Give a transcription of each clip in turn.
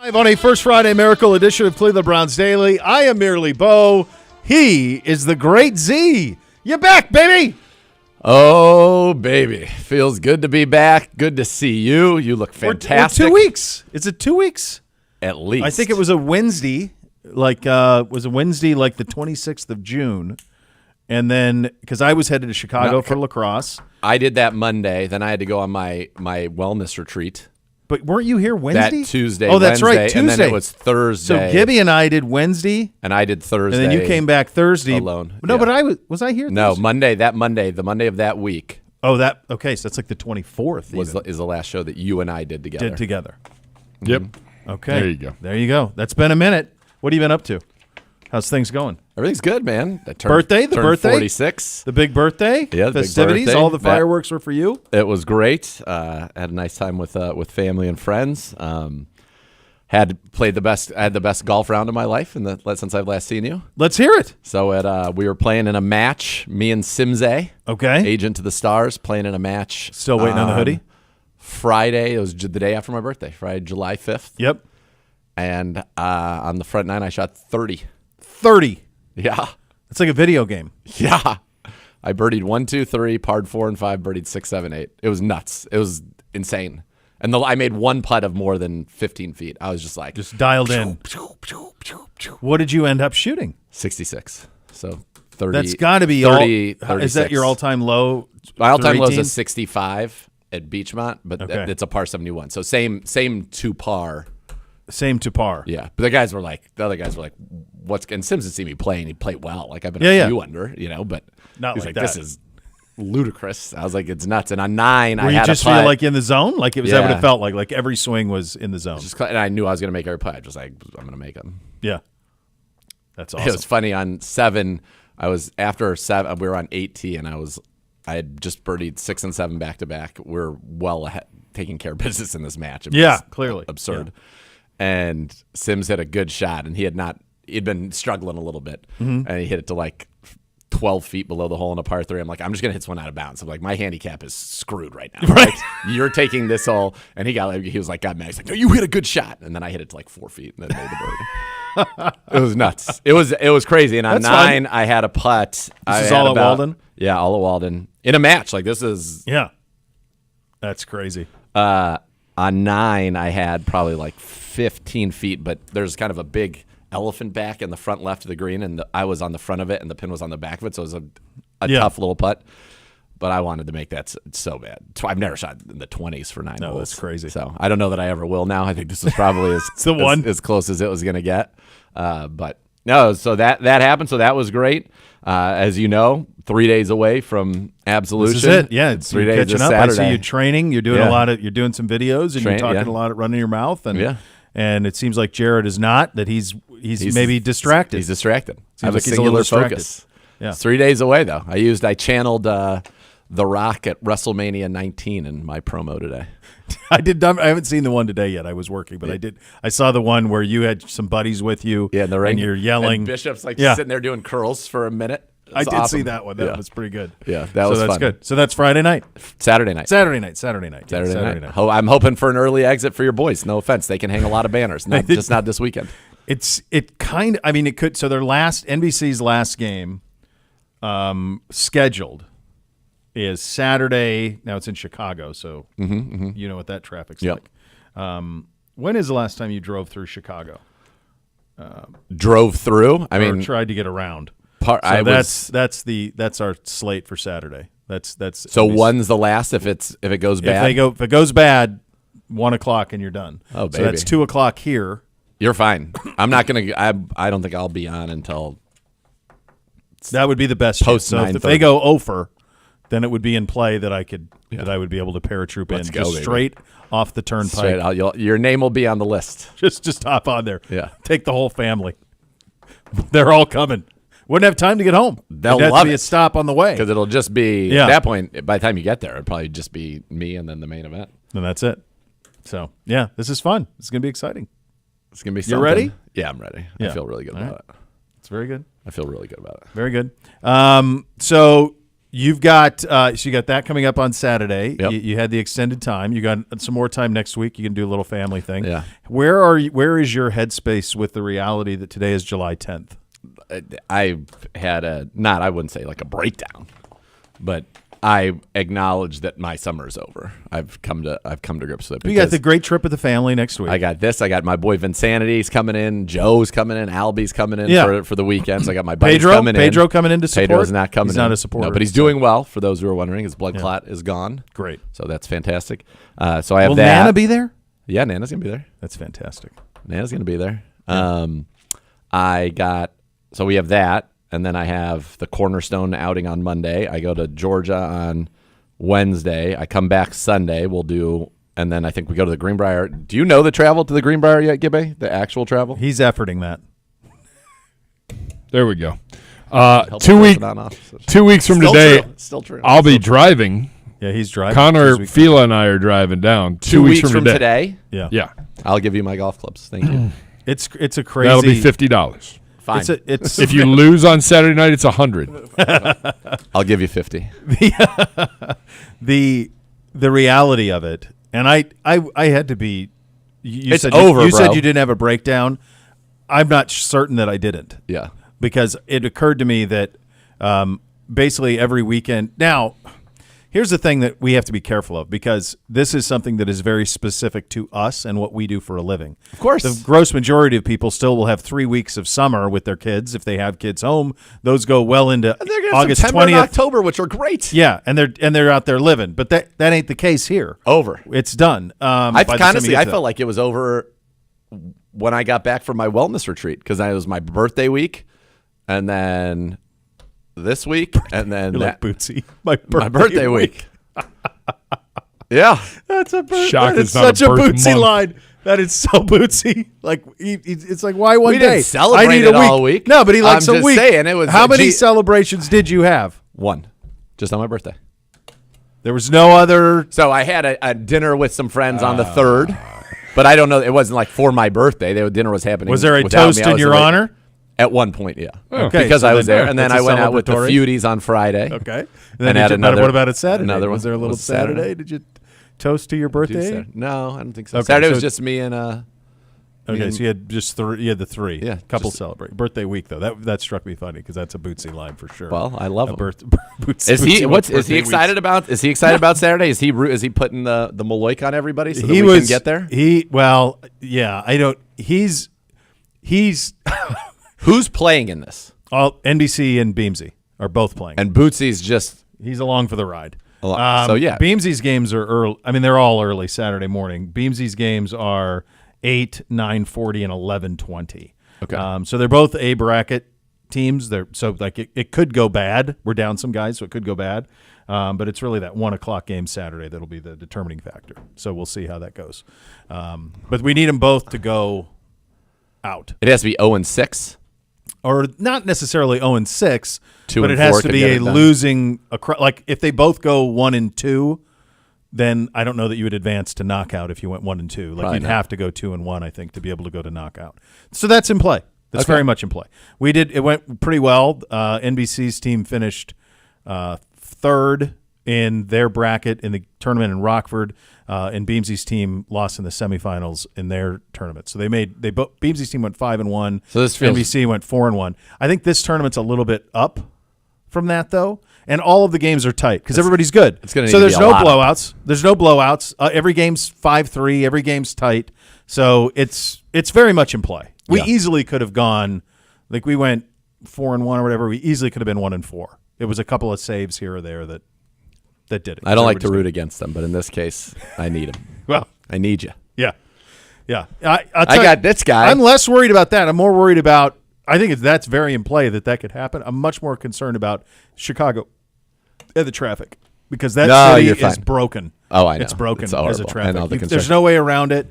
Live on a First Friday Miracle edition of Cleveland Browns Daily. I am merely Bo. He is the great Z. You're back, baby. Oh, baby. Feels good to be back. Good to see you. You look fantastic. We're 2 weeks. Is it 2 weeks? At least. I think it was a Wednesday, like the 26th of June. And then, because I was headed to Chicago for lacrosse. I did that Monday. Then I had to go on my wellness retreat. But weren't you here Wednesday? That Tuesday. Oh, that's Wednesday, right, Tuesday. And then it was Thursday. So Gibby and I did Wednesday. And I did Thursday. And then you came back Thursday. Alone. No, yeah. but was I here No, Thursday? the Monday of that week. Oh, okay, so that's like the 24th is the last show that you and I did together. Yep. Okay. There you go. That's been a minute. What have you been up to? How's things going? Everything's good, man. The birthday? 46. The big birthday? Yeah, the festivities? big birthday. All the fireworks were for you? It was great. Had a nice time with family and friends. Had the best golf round of my life since I've last seen you. Let's hear it. So we were playing in a match. Me and Simze, Agent to the Stars, playing in a match. Still waiting on the hoodie. Friday. It was the day after my birthday. Friday, July 5th. Yep. And on the front nine, I shot 30. 30. Yeah. It's like a video game. Yeah. I birdied 1, 2, 3, parred 4 and 5, birdied 6, 7, 8. It was nuts. It was insane. And I made one putt of more than 15 feet. I was just like, dialed in. What did you end up shooting? 66. So 30. That's got to be 30. Is that your all-time low? My all-time low is a 65 at Beachmont, but okay. It's a par 71. So same to par. Same to par. Yeah, but the other guys were like, and Sims had seen me play, and he played well. Like I've been a few under, but not he's like this that. is ludicrous. I was like, it's nuts. And on 9, I had just feel like in the zone? Like it was that what it felt like? Like every swing was in the zone. And I knew I was going to make every putt. I was just like, I'm going to make them. Yeah. That's awesome. It was funny on 7. After 7, we were on 8T, and I had just birdied 6 and 7 back to back. We're well ahead, taking care of business in this match. It was clearly absurd. Yeah. And Sims hit a good shot, and he'd been struggling a little bit, and he hit it to like 12 feet below the hole in a par 3. I'm like, I'm just gonna hit this one out of bounds. I'm like, my handicap is screwed right now. Right, you're taking this hole, and he was like, God, man, he's like, no, you hit a good shot, and then I hit it to like 4 feet, and then made the birdie. It was nuts. It was crazy. And on 9, I had a putt. This is all at Walden. Yeah, all at Walden in a match. Like this is that's crazy. On 9, I had probably like 15 feet, but there's kind of a big elephant back in the front left of the green, and I was on the front of it, and the pin was on the back of it, so it was a tough little putt. But I wanted to make that so bad. I've never shot in the 20s for 9 holes. No, that's crazy. So I don't know that I ever will now. I think this is probably as close as it was going to get. But no, so that happened, so that was great. As you know, 3 days away from absolution. This is it. Yeah, it's 3 days catching up. Saturday. I see you training. You're doing you're doing some videos, and you're talking a lot, running your mouth, and it seems like Jared is not. That he's maybe distracted. He's distracted. I have like a singular focus. Yeah, it's 3 days away though. I channeled The Rock at WrestleMania 19 in my promo today. I haven't seen the one today yet. I was working, but I did. I saw the one where you had some buddies with you. Yeah, in the ring, and you're yelling. And Bishop's sitting there doing curls for a minute. I did awesome. see that one. That was pretty good. Yeah, that was that's fun. good. So that's Friday night. Saturday night. Saturday night. I'm hoping for an early exit for your boys. No offense, they can hang a lot of banners. Just not this weekend. It could. So their NBC's last game scheduled is Saturday. Now it's in Chicago, so you know what that traffic's like. When is the last time you drove through Chicago? Drove through? Or tried to get around. That's our slate for Saturday. That's so when's the last if it goes bad? If it goes bad, 1 o'clock and you're done. Oh, baby. So that's 2 o'clock here. You're fine. I'm not gonna. I don't think I'll be on until. That would be the best. Post so if they go over, then it would be in play that I would be able to paratroop in go, straight off the turnpike. Your name will be on the list. Just hop on there. Yeah, take the whole family. They're all coming. Wouldn't have time to get home. They'll It'd have love to be a stop on the way because it'll just be at that point. By the time you get there, it'll probably just be me and then the main event. And that's it. So yeah, this is fun. It's gonna be exciting. It's gonna be something. You ready? Yeah, I'm ready. Yeah. I feel really good about it. It's very good. I feel really good about it. Very good. So You've got so you got that coming up on Saturday. Yep. You had the extended time. You got some more time next week. You can do a little family thing. Yeah. Where is your headspace with the reality that today is July 10th? I had I wouldn't say like a breakdown, but I acknowledge that my summer is over. I've come to grips with it. You got the great trip with the family next week. I got this. I got my boy Vincanity's coming in. Joe's coming in. Albie's coming in for the weekends. I got my buddies coming in. Pedro coming in to support. Pedro's not coming in. He's not a supporter. No, but he's doing well, for those who are wondering. His blood clot is gone. Great. So that's fantastic. So I have Will that. Nana be there? Yeah, Nana's going to be there. That's fantastic. Nana's going to be there. So we have that. And then I have the Cornerstone outing on Monday. I go to Georgia on Wednesday. I come back Sunday. And then I think we go to the Greenbrier. Do you know the travel to the Greenbrier yet, Gibby? The actual travel? He's efforting that. There we go. 2 weeks from today, Still true. I'll be driving. Yeah, he's driving. Connor, Fila, and I are driving down. 2 weeks from today? Yeah. I'll give you my golf clubs. Thank you. It's a crazy. That'll be $50. Fine. It's If you lose on Saturday night, it's $100. I'll give you 50. the reality of it, and I had to be. It's said over, you bro. said you didn't have a breakdown. I'm not certain that I didn't. Yeah. Because it occurred to me that basically every weekend. Now, here's the thing that we have to be careful of, because this is something that is very specific to us and what we do for a living. Of course. The gross majority of people still will have 3 weeks of summer with their kids if they have kids home. Those go well into August September 20th. and October, which are great. Yeah, and they're out there living. But that ain't the case here. Over. It's done. I felt like it was over when I got back from my wellness retreat, because it was my birthday week, and then this week, and then You're like Bootsy. My birthday week. Yeah. That's a Shock that is it's not such a a birth Bootsy month. line. That is so Bootsy. Like it's like, why one We day? didn't celebrate I need it a week. all week. No, but he likes I'm a just week. saying, it was How a many G- celebrations did you have? One. Just on my birthday. There was no other. So I had a dinner with some friends on the 3rd, but I don't know. It wasn't like for my birthday. The dinner was happening. Was there a without toast me. I in was your away. honor? At one point, yeah. Okay, Because so I was then- there. And then that's I a went out with the celebratory. Feudies on Friday. Okay. And had another. What about it Saturday? Another Was one. there a little Was Saturday? Saturday? Did you toast to your birthday? No, I don't think so. Okay, Saturday so- was just me and Okay, so you had just three. You had the three. Yeah, couple just- celebrate birthday week though. That struck me funny because that's a Bootsy line for sure. Well, I love a him. Bootsy. Is he Bootsy is he birthday excited weeks. about? Is he excited about Saturday? Is he putting the Maloik on everybody so that He we was can get there? Yeah. I don't. He's Who's playing in this? all NBC and Beamsy are both playing. And Bootsy's just He's along for the ride. So yeah, Beamsy's games are early. I mean, they're all early Saturday morning. Beamsy's games are 8, 9:40, and 11:20. Okay. So they're both A bracket teams. So like it could go bad. We're down some guys, so it could go bad. But it's really that 1:00 game Saturday that'll be the determining factor. So we'll see how that goes. But we need them both to go out, it has to be 0-6. or not necessarily 0-6, 2 but and it has 4 to could be get a it done. losing. Like if they both go 1-2, then I don't know that you would advance to knockout if you went 1-2. Like Probably you'd not. have to go 2-1, I think, to be able to go to knockout. So that's in play. That's Okay. very much in play. It went pretty well. NBC's team finished third in their bracket in the tournament in Rockford, and Beamsy's team lost in the semifinals in their tournament. So Beamsy's team went 5-1. So this feels- NBC went 4-1. I think this tournament's a little bit up from that though, and all of the games are tight because everybody's good. It's gonna need so to there's be a no lot. blowouts. There's no blowouts. Every game's 5-3. Every game's tight. So it's very much in play. We Yeah. easily could have gone, like we went 4-1 or whatever. We easily could have been 1-4. It was a couple of saves here or there that did it. I don't like to Everybody's root against them, but in this case, I need him. good. Well, I need you. yeah. I'll I tell you, got this guy. I'm less worried about that. I'm more worried about. I think that's very in play that could happen. I'm much more concerned about Chicago and the traffic because that No, city you're is fine. broken. Oh, I know. It's broken It's as a horrible. I traffic. know the There's concern. no way around it.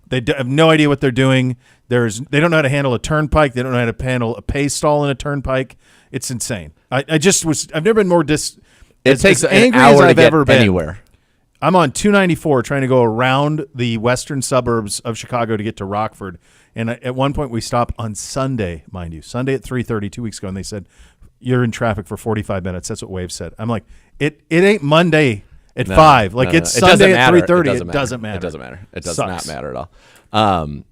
They have no idea what they're doing. They don't know how to handle a turnpike. They don't know how to handle a pay stall in a turnpike. It's insane. I've never been more It takes an angry hour as to I've get ever been. anywhere. I'm on 294 trying to go around the western suburbs of Chicago to get to Rockford. And at one point we stopped on Sunday, mind you, Sunday at 3:30 2 weeks ago, and they said you're in traffic for 45 minutes. That's what Wave said. I'm like, it ain't Monday at 5. Like, it's Sunday at 3:30. It doesn't matter. It doesn't matter. It does Sucks. not matter at all.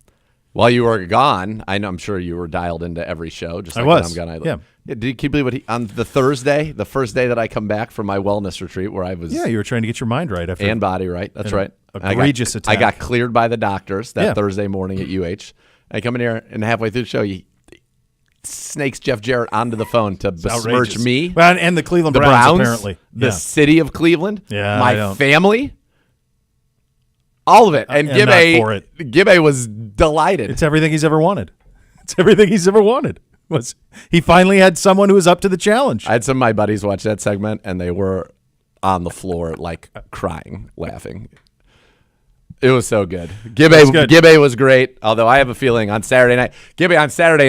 While you were gone, I'm sure you were dialed into every show. Just like I was. When I'm gone. Yeah. Can you believe what on the Thursday, the first day that I come back from my wellness retreat, where I was You were trying to get your mind right after and body right. That's right. Egregious attack. I got cleared by the doctors that Thursday morning at UH. I come in here and halfway through the show, he snakes Jeff Jarrett onto the phone to besmirch outrageous. me. Well, and the Cleveland the Browns, apparently. the city of Cleveland, my don't. family, all of it. And I'm not for it. Gibbe was delighted. It's everything he's ever wanted. It's everything he's ever wanted. He finally had someone who was up to the challenge. I had some of my buddies watch that segment, and they were on the floor, like crying, laughing. It was so good. Gibbe was great, although I have a feeling on Saturday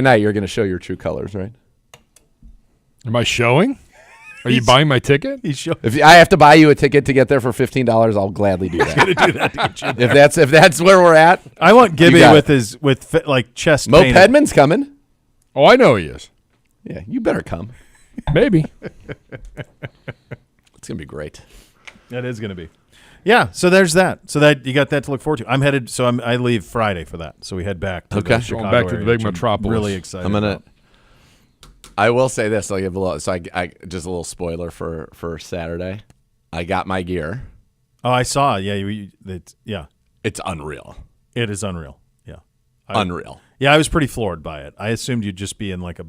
night, you're going to show your true colors, right? Am I showing? Are you buying my ticket? If I have to buy you a ticket to get there for $15, I'll gladly do that. Gonna do that to get you there. if that's where we're at. I want Gibbe with like chest Mo painted. Pedman's coming. Oh, I know he is. Yeah, you better come. Maybe. It's going to be great. That is going to be. Yeah, so there's that. So that you got that to look forward to. I'm headed. So I leave Friday for that. So we head back to the Chicago Going back to the area, big which I'm metropolis. Really excited. I'm gonna. about. I will say this. I'll give a little. So I just a little spoiler for Saturday. I got my gear. Oh, I saw. Yeah, It's unreal. it is unreal. Yeah, Unreal. Yeah, I was pretty floored by it. I assumed you'd just be in like a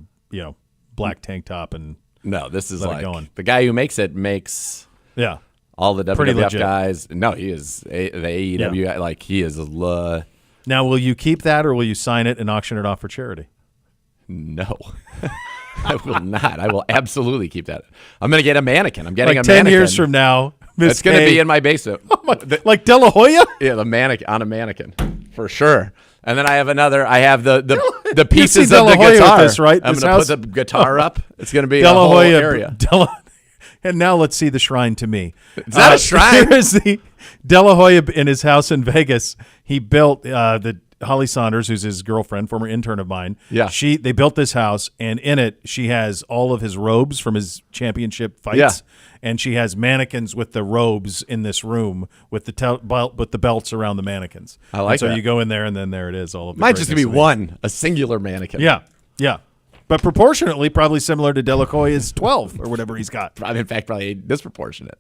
black tank top and No, this is Let it like go on. the guy who makes it makes yeah. all the Pretty WWF legit. guys. No, he is the AEW guy. Like he is. Now, will you keep that or will you sign it and auction it off for charity? No. I will not. I will absolutely keep that. I'm going to get a mannequin. I'm getting Like a 10 mannequin. years from now, It's going to be in my basement. like De La Hoya? Yeah, the mannequin on a mannequin for sure. And then I have another. I have the You pieces see De of La the Hoya with guitar. this, right? I'm This going to house? put the guitar up. It's going to be De a La whole Hoya area. And now let's see the shrine to me. It's not a shrine. Here is the De La Hoya in his house in Vegas. He built the Holly Saunders, who's his girlfriend, former intern of mine. Yeah. They built this house, and in it she has all of his robes from his championship fights. Yeah. And she has mannequins with the robes in this room with the belts around the mannequins. I like and so that. you go in there, and then there it is. All of the Might just be greatness. a singular mannequin. Yeah, yeah. But proportionately, probably similar to De La Hoya's 12 or whatever he's got. In fact, probably disproportionate.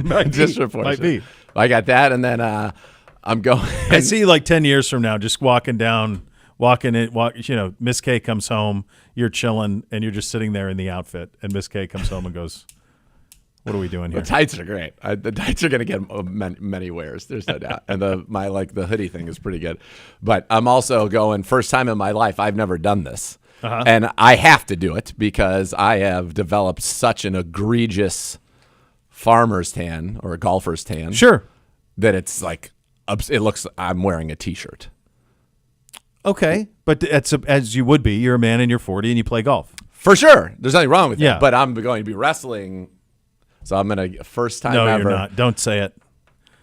Disproportionate. Might be. I got that, and then I'm going. I see you like 10 years from now just walking in, Miss K comes home, you're chilling, and you're just sitting there in the outfit, and Miss K comes home and goes, what are we doing here? The tights are great. The tights are going to get many wears. There's no doubt. And the hoodie thing is pretty good. But I'm also going, first time in my life, I've never done this. Uh-huh. And I have to do it because I have developed such an egregious farmer's tan or a golfer's tan. Sure. That it's like, it looks, I'm wearing a T-shirt. Okay. But as you would be, you're a man and you're 40 and you play golf. For sure. There's nothing wrong with Yeah. that. But I'm going to be wrestling. So I'm going to, first time No, ever. you're not. Don't say it.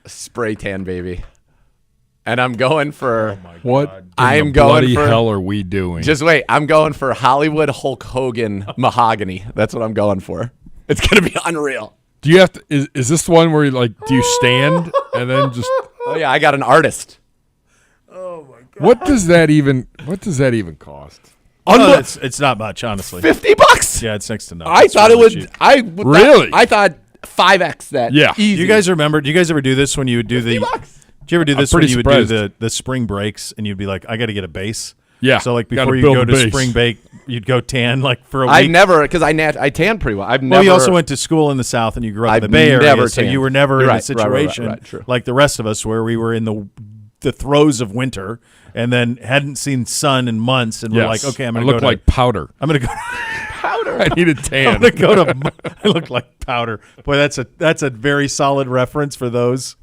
Spray tan, baby. And I'm going for What I'm in the going bloody for- hell are we doing? just wait. I'm going for Hollywood Hulk Hogan mahogany. That's what I'm going for. It's gonna be unreal. Do you have to? Is this the one where you do you stand and then just? Oh yeah, I got an artist. What does that even cost? Oh, it's not much, honestly. $50. Yeah, it's next to nothing. I It's thought it really would. cheap. Really? I thought 5x that. Yeah. Easy. Do you guys remember? Do you guys ever do this when you would do the? $50. Do you ever do this I'm when pretty you would do surprised. the spring breaks and you'd be like, I got to get a base? Yeah, So like gotta before you build go a to base. spring break, you'd go tan like for a week. I never because I tan pretty well. I've never. Well, you also went to school in the South and you grew up in I've the Bay Area, never so tanned. you were never You're in a right, right, situation right, true. like the rest of us where we were in the throes of winter and then hadn't seen sun in months and we're like, okay, I'm going to go look like powder. I'm going to go. powder. I need a I'm tan. going to go to. I look like powder. Boy, that's a very solid reference for those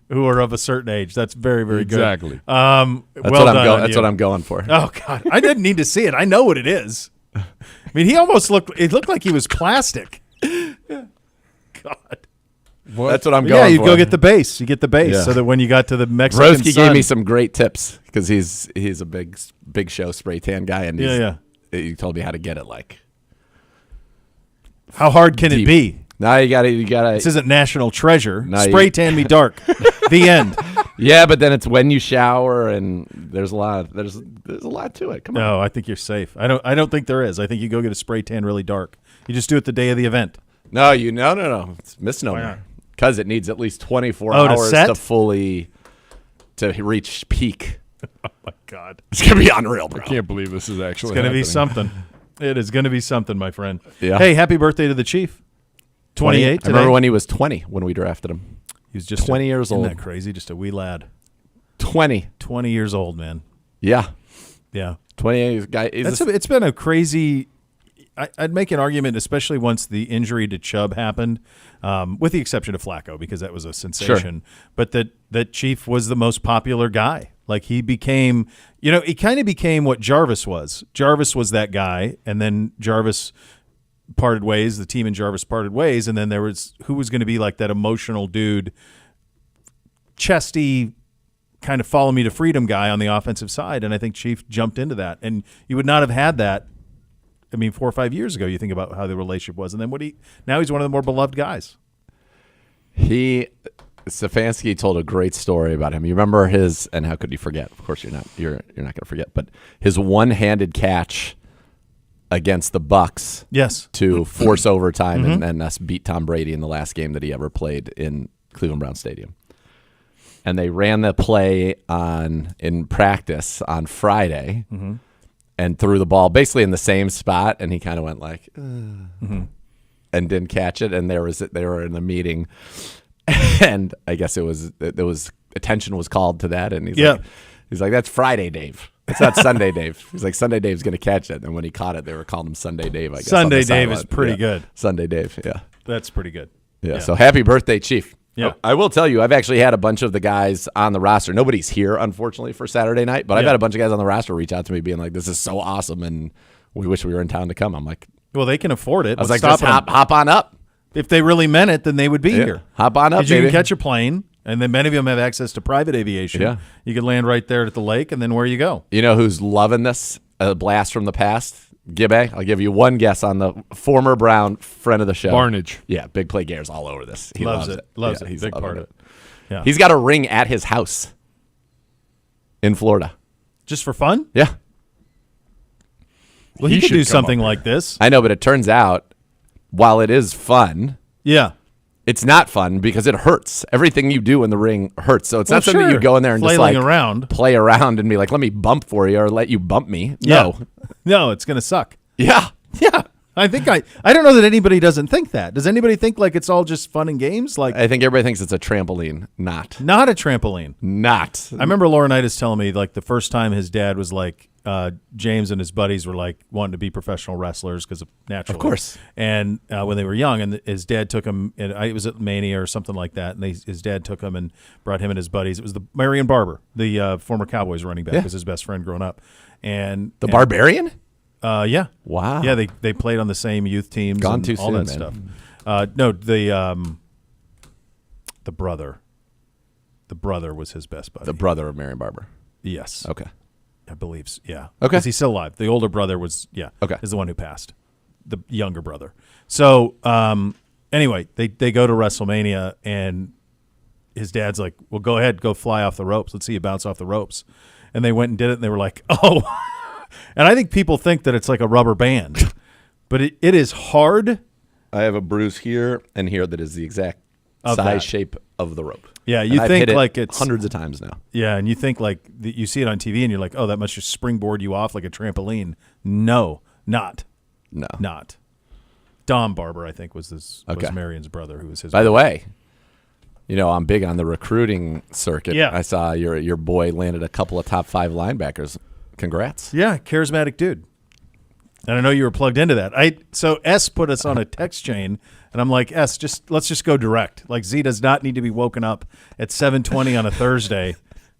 who are of a certain age. That's very, very Exactly. good. That's Well what I'm done going. on That's you. what I'm going for. Oh God, I didn't need to see it. I know what it is. I mean, he almost looked. It looked like he was plastic. God. That's what I'm Yeah, going you for. go get the base. You get the base Yeah. so that when you got to the Mexican Broski sun, gave me some great tips because he's a big show spray tan guy and he told me how to get it like. How hard can it Deep. be? Now you gotta. This isn't National Treasure. No, Spray tan me dark. The end. Yeah, but then it's when you shower, and there's a lot. There's a lot to it. Come on. No, I think you're safe. I don't think there is. I think you go get a spray tan really dark. You just do it the day of the event. No, no. It's misnomer. Because it needs at least 24 to hours set? to reach peak. Oh my God. It's gonna be unreal, bro. I can't believe this is actually It's going to be happening. something. It is going to be something, my friend. Yeah. Hey, happy birthday to the Chief. 28 I today. remember when he was 20 when we drafted him. He was just 20 years old. Isn't that crazy? Just a wee lad. 20. 20 years old, man. Yeah. Yeah. 28 guy. It's been a crazy. I'd make an argument, especially once the injury to Chubb happened, with the exception of Flacco, because that was a sensation. Sure. But that Chief was the most popular guy. Like he became, he kind of became what Jarvis was. Jarvis was that guy, and then Jarvis parted ways. The team and Jarvis parted ways, and then there was who was going to be like that emotional dude, chesty, kind of follow me to freedom guy on the offensive side. And I think Chief jumped into that, and you would not have had that. 4 or 5 years ago, you think about how the relationship was, and then now he's one of the more beloved guys. Stefanski told a great story about him. You remember his, and how could you forget? Of course, you're not going to forget. But his one-handed catch against the Bucks, Yes, to force overtime and us beat Tom Brady in the last game that he ever played in Cleveland Brown Stadium. And they ran the play in practice on Friday. And threw the ball basically in the same spot, and he kind of went like, and didn't catch it. And they were in a meeting, and I guess there was attention was called to that, and he's like, that's Friday, Dave. It's not Sunday, Dave. He's like, Sunday Dave's gonna catch it, and when he caught it, they were calling him Sunday Dave. I guess Sunday Dave is pretty good. Sunday Dave, yeah, That's pretty good. yeah. So happy birthday, Chief. Yeah. I will tell you, I've actually had a bunch of the guys on the roster. Nobody's here, unfortunately, for Saturday night, but I've had a bunch of guys on the roster reach out to me being like, this is so awesome, and we wish we were in town to come. I'm like, Well, they can afford it. I was like, just hop on up. If they really meant it, then they would be here. Hop on up, Because you baby. can catch a plane, and then many of them have access to private aviation. Yeah. You could land right there at the lake, and then where you go? You know who's loving this? A blast from the past? Gibbe. I'll give you one guess on the former Brown friend of the show. Barnage. Yeah, Big Play Gare's all over this. He Loves loves it. Loves it. He's Big loving part of it. Yeah. He's got a ring at his house in Florida. Just for fun? Yeah. Well, he He could should do come something up like this. I know, but it turns out, while it is fun, Yeah. it's not fun because it hurts. Everything you do in the ring hurts. So it's Well, not something sure. you go in there and Flailing just like around. play around and be like, let me bump for you or let you bump me. Yeah. No. No, it's going to suck. Yeah. Yeah. I think I don't know that anybody doesn't think that. Does anybody think like it's all just fun and games? Like I think everybody thinks it's a trampoline. Not. not a trampoline. Not. I remember Laurinaitis telling me like the first time his dad was like James and his buddies were like wanting to be professional wrestlers because of naturally. Of course. And when they were young, and his dad took him, and it was at Mania or something like that, and his dad took him and brought him and his buddies. It was the Marion Barber, the former Cowboys running back, was his best friend growing up. And The Barbarian? yeah. Wow. Yeah, they played on the same youth teams. Gone and too all soon, that man. stuff. No, the brother. The brother was his best buddy. The brother of Marion Barber. Yes. Okay. I believe so. Yeah. Okay. Because he's still alive. The older brother was, Okay. is the one who passed. The younger brother. So, anyway, they go to WrestleMania, and his dad's like, well, go ahead, go fly off the ropes. Let's see you bounce off the ropes. And they went and did it, and they were like, oh. And I think people think that it's like a rubber band. But it is hard. I have a bruise here and here that is the exact Of size, that. shape of the rope. Yeah, And you I've think hit it like it's hundreds of times now. Yeah, and you think like you see it on TV, and you're like, oh, that must just springboard you off like a trampoline. No, not. Dom Barber, I think, was Okay. Marion's brother, who was his. By the way, I'm big on the recruiting circuit. Yeah. I saw your boy landed a couple of top 5 linebackers. Congrats. Yeah, charismatic dude. And I know you were plugged into that. So S put us on a text chain, and I'm like, S, let's just go direct. Like Z does not need to be woken up at 7:20 on a Thursday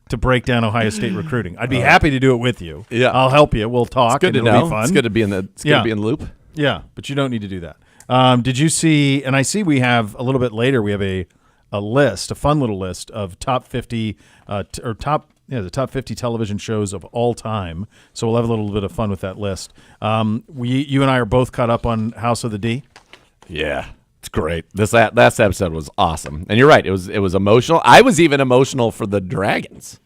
to break down Ohio State recruiting. I'd be happy to do it with you. Yeah. I'll help you. We'll talk. It's good to and it'll know. Be fun. It's good to be in the Yeah. loop. Yeah, but you don't need to do that. Did you see? And I see we have a little bit later. We have a list, a fun little list of top 50 the top 50 television shows of all time. So we'll have a little bit of fun with that list. You and I are both caught up on House of the D. Yeah, it's great. This last episode was awesome, and you're right. It was emotional. I was even emotional for the Dragons.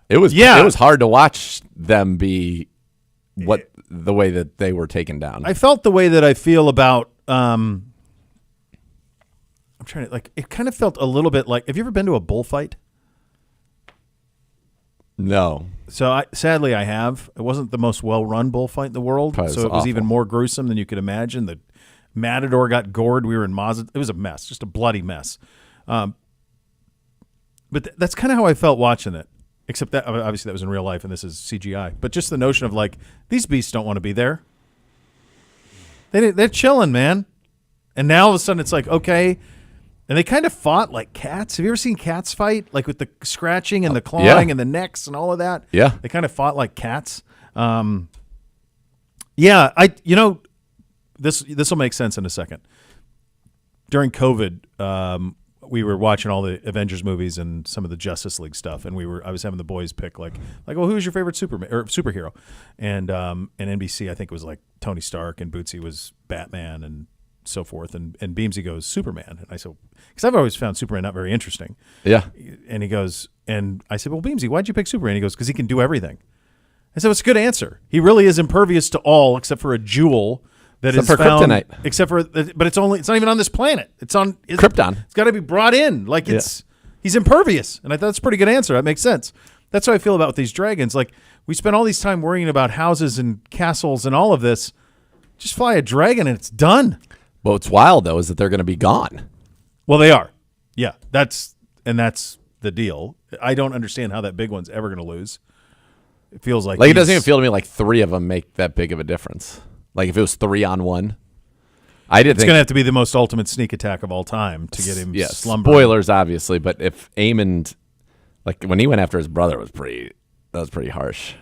It was hard to watch them be the way that they were taken down. I felt the way that I feel about. I'm trying to it kind of felt a little bit like. Have you ever been to a bullfight? No. So sadly, I have. It wasn't the most well-run bullfight in the world, so it was even more gruesome than you could imagine. The matador got gored. We were in Mazda. It was a mess, just a bloody mess. But that's kind of how I felt watching it. Except that obviously that was in real life, and this is CGI. But just the notion of these beasts don't want to be there. They're chilling, man. And now all of a sudden it's okay. And they kind of fought like cats. Have you ever seen cats fight? Like with the scratching and the clawing and the necks and all of that? Yeah. They kind of fought like cats. This will make sense in a second. During COVID, we were watching all the Avengers movies and some of the Justice League stuff, and I was having the boys pick well, who's your favorite Superman or superhero? And NBC, I think it was Tony Stark, and Bootsy was Batman and so forth, and Beamsy goes Superman, and I said, because I've always found Superman not very interesting. Yeah. And he goes, and I said, well, Beamsy, why'd you pick Superman? He goes, because he can do everything. I said, it's a good answer. He really is impervious to all except for a jewel that is found, kryptonite. But it's not even on this planet. It's on Krypton. It's got to be brought in. He's impervious, and I thought that's a pretty good answer. That makes sense. That's how I feel about these dragons. We spend all these time worrying about houses and castles and all of this. Just fly a dragon and it's done. But what's wild though is that they're going to be gone. Well, they are. Yeah, that's the deal. I don't understand how that big one's ever going to lose. It feels like it doesn't even feel to me like three of them make that big of a difference. If it was 3-on-1, it's going to have to be the most ultimate sneak attack of all time to get him slumbering. Spoilers, obviously, but if Aemond, when he went after his brother, that was pretty harsh.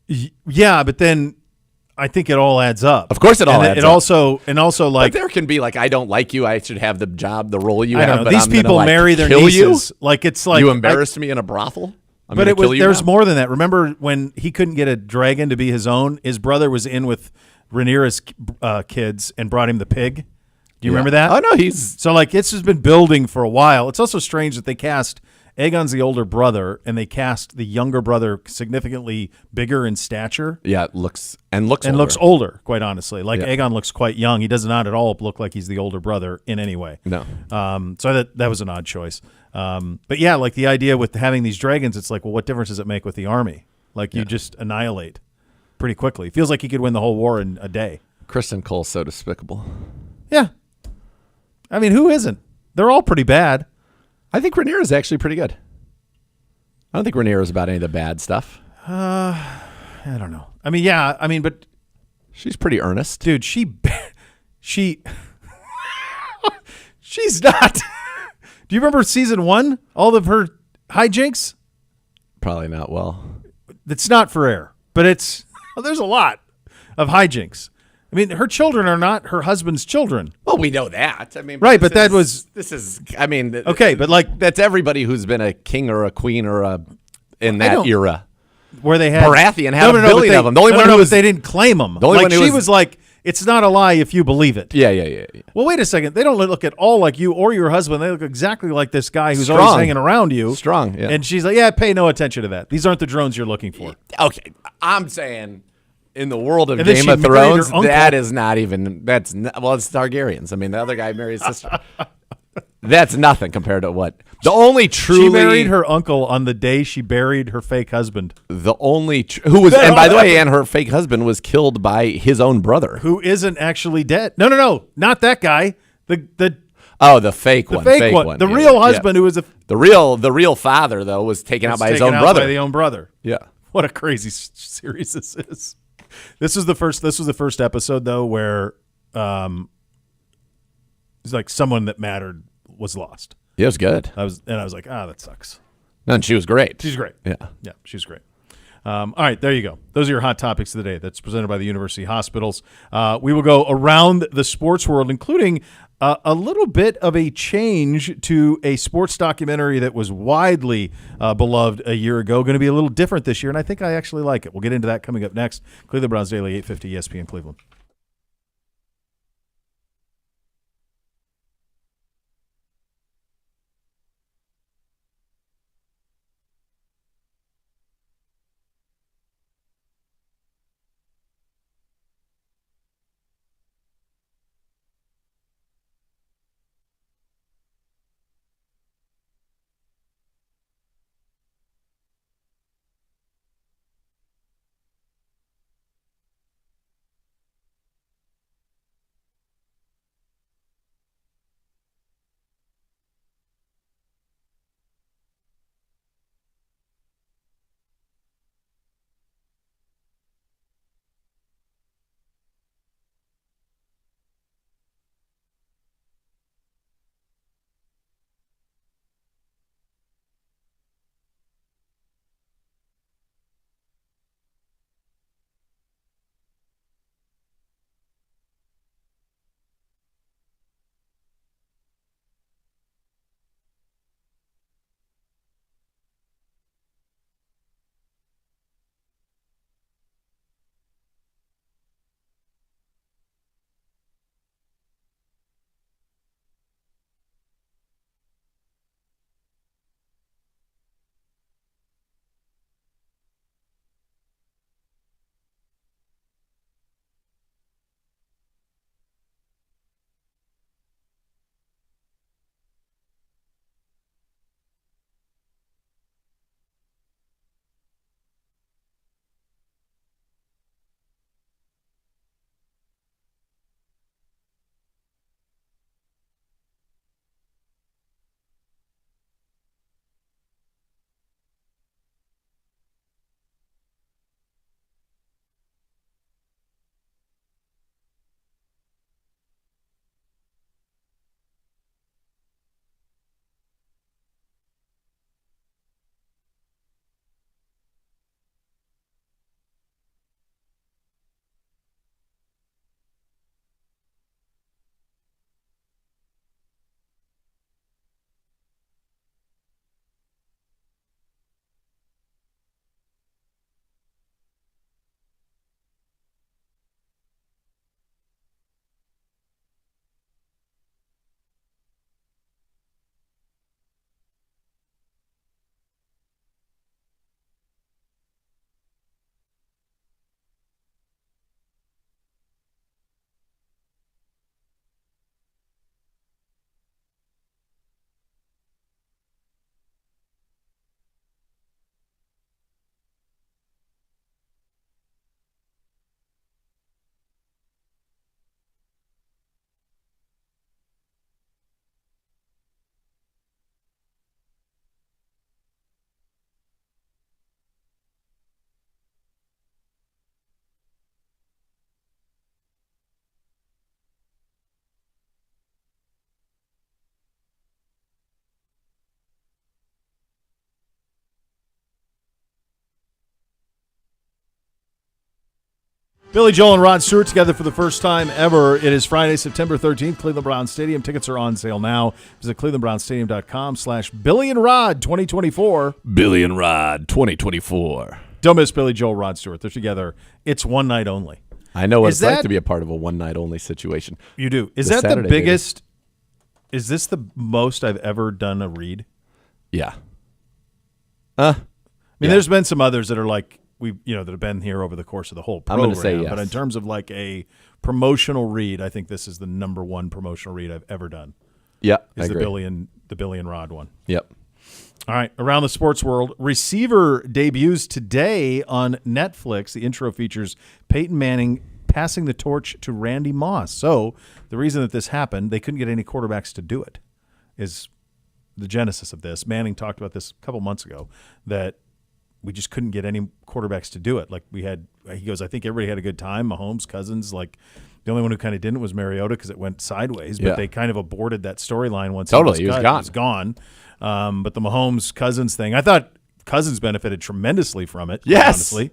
Yeah, but then I think it all adds up. Of course, it all adds up. Also, there can be I don't like you. I should have the job, the role you I have. Don't know. But These I'm people gonna, marry their kill nieces. You? It's you embarrassed me in a brothel. But there's more than that. Remember when he couldn't get a dragon to be his own? His brother was in with Rhaenyra's kids and brought him the pig. Do you remember that? Oh no, it's just been building for a while. It's also strange that they cast Aegon's the older brother, and they cast the younger brother significantly bigger in stature. Yeah, looks older. Quite honestly, Aegon looks quite young. He does not at all look like he's the older brother in any way. No. So that was an odd choice. But yeah, the idea with having these dragons, it's well, what difference does it make with the army? You just annihilate pretty quickly. It feels like he could win the whole war in a day. Kristen Cole's so despicable. Yeah. I mean, who isn't? They're all pretty bad. I think Rhaenyra's actually pretty good. I don't think Rhaenyra's about any of the bad stuff. I don't know. But she's pretty earnest. Dude, she's not. Do you remember season 1? All of her hijinks? Probably not well. It's not for air, but there's a lot of hijinks. I mean, her children are not her husband's children. Well, we know that. Right, but okay, but that's everybody who's been a king or a queen or in that era. Where they had Baratheon had a billion of them. The only one who they didn't claim them. The only one who was it's not a lie if you believe it. Yeah. Well, wait a second. They don't look at all like you or your husband. They look exactly like this guy who's always hanging around you. Strong, yeah. And she's like, pay no attention to that. These aren't the drones you're looking for. Okay, I'm saying in the world of Game of Thrones, that is not even. It's Targaryens. I mean, the other guy married his sister. That's nothing compared to what the only truly. She married her uncle on the day she buried her fake husband. The only who was, and by the way, her fake husband was killed by his own brother, who isn't actually dead. No, not that guy. The fake one. Fake one. The real husband who was the real father though was taken out by his own brother. By the own brother. Yeah. What a crazy series this is. This was the first episode though where it's someone that mattered was lost. Yeah, it was good. I was like, that sucks. No, and she was great. She's great. Yeah, she's great. All right, there you go. Those are your hot topics of the day. That's presented by the University Hospitals. We will go around the sports world, including a little bit of a change to a sports documentary that was widely beloved a year ago. Going to be a little different this year, and I think I actually like it. We'll get into that coming up next. Cleveland Browns Daily, 850 ESPN Cleveland. Billy Joel and Rod Stewart together for the first time ever. It is Friday, September 13th, Cleveland Browns Stadium. Tickets are on sale now. Visit clevelandbrownsstadium.com/Billy and Rod 2024. Billy and Rod 2024. Don't miss Billy Joel, Rod Stewart. They're together. It's one night only. I know what Is it's like that- to be a part of a one-night-only situation. You do. Is This that Saturday, the biggest? Is this the most I've ever done a read? Yeah. I mean, Yeah. there's been some others that are like that have been here over the course of the whole I'm program. gonna say yes. But in terms of like a promotional read, I think this is the number one promotional read I've ever done. Yeah, I Is agree. the Billy and Rod one. Yep. All right, around the sports world, Receiver debuts today on Netflix. The intro features Peyton Manning passing the torch to Randy Moss. So the reason that this happened, they couldn't get any quarterbacks to do it, is the genesis of this. Manning talked about this a couple months ago, that we just couldn't get any quarterbacks to do it. Like he goes, I think everybody had a good time. Mahomes, Cousins, like the only one who kind of didn't was Mariota because it went sideways. But Yeah. they kind of aborted that storyline once Totally, he he was cut. gone. He was gone. But the Mahomes Cousins thing, I thought Cousins benefited tremendously from it. Yes. Honestly.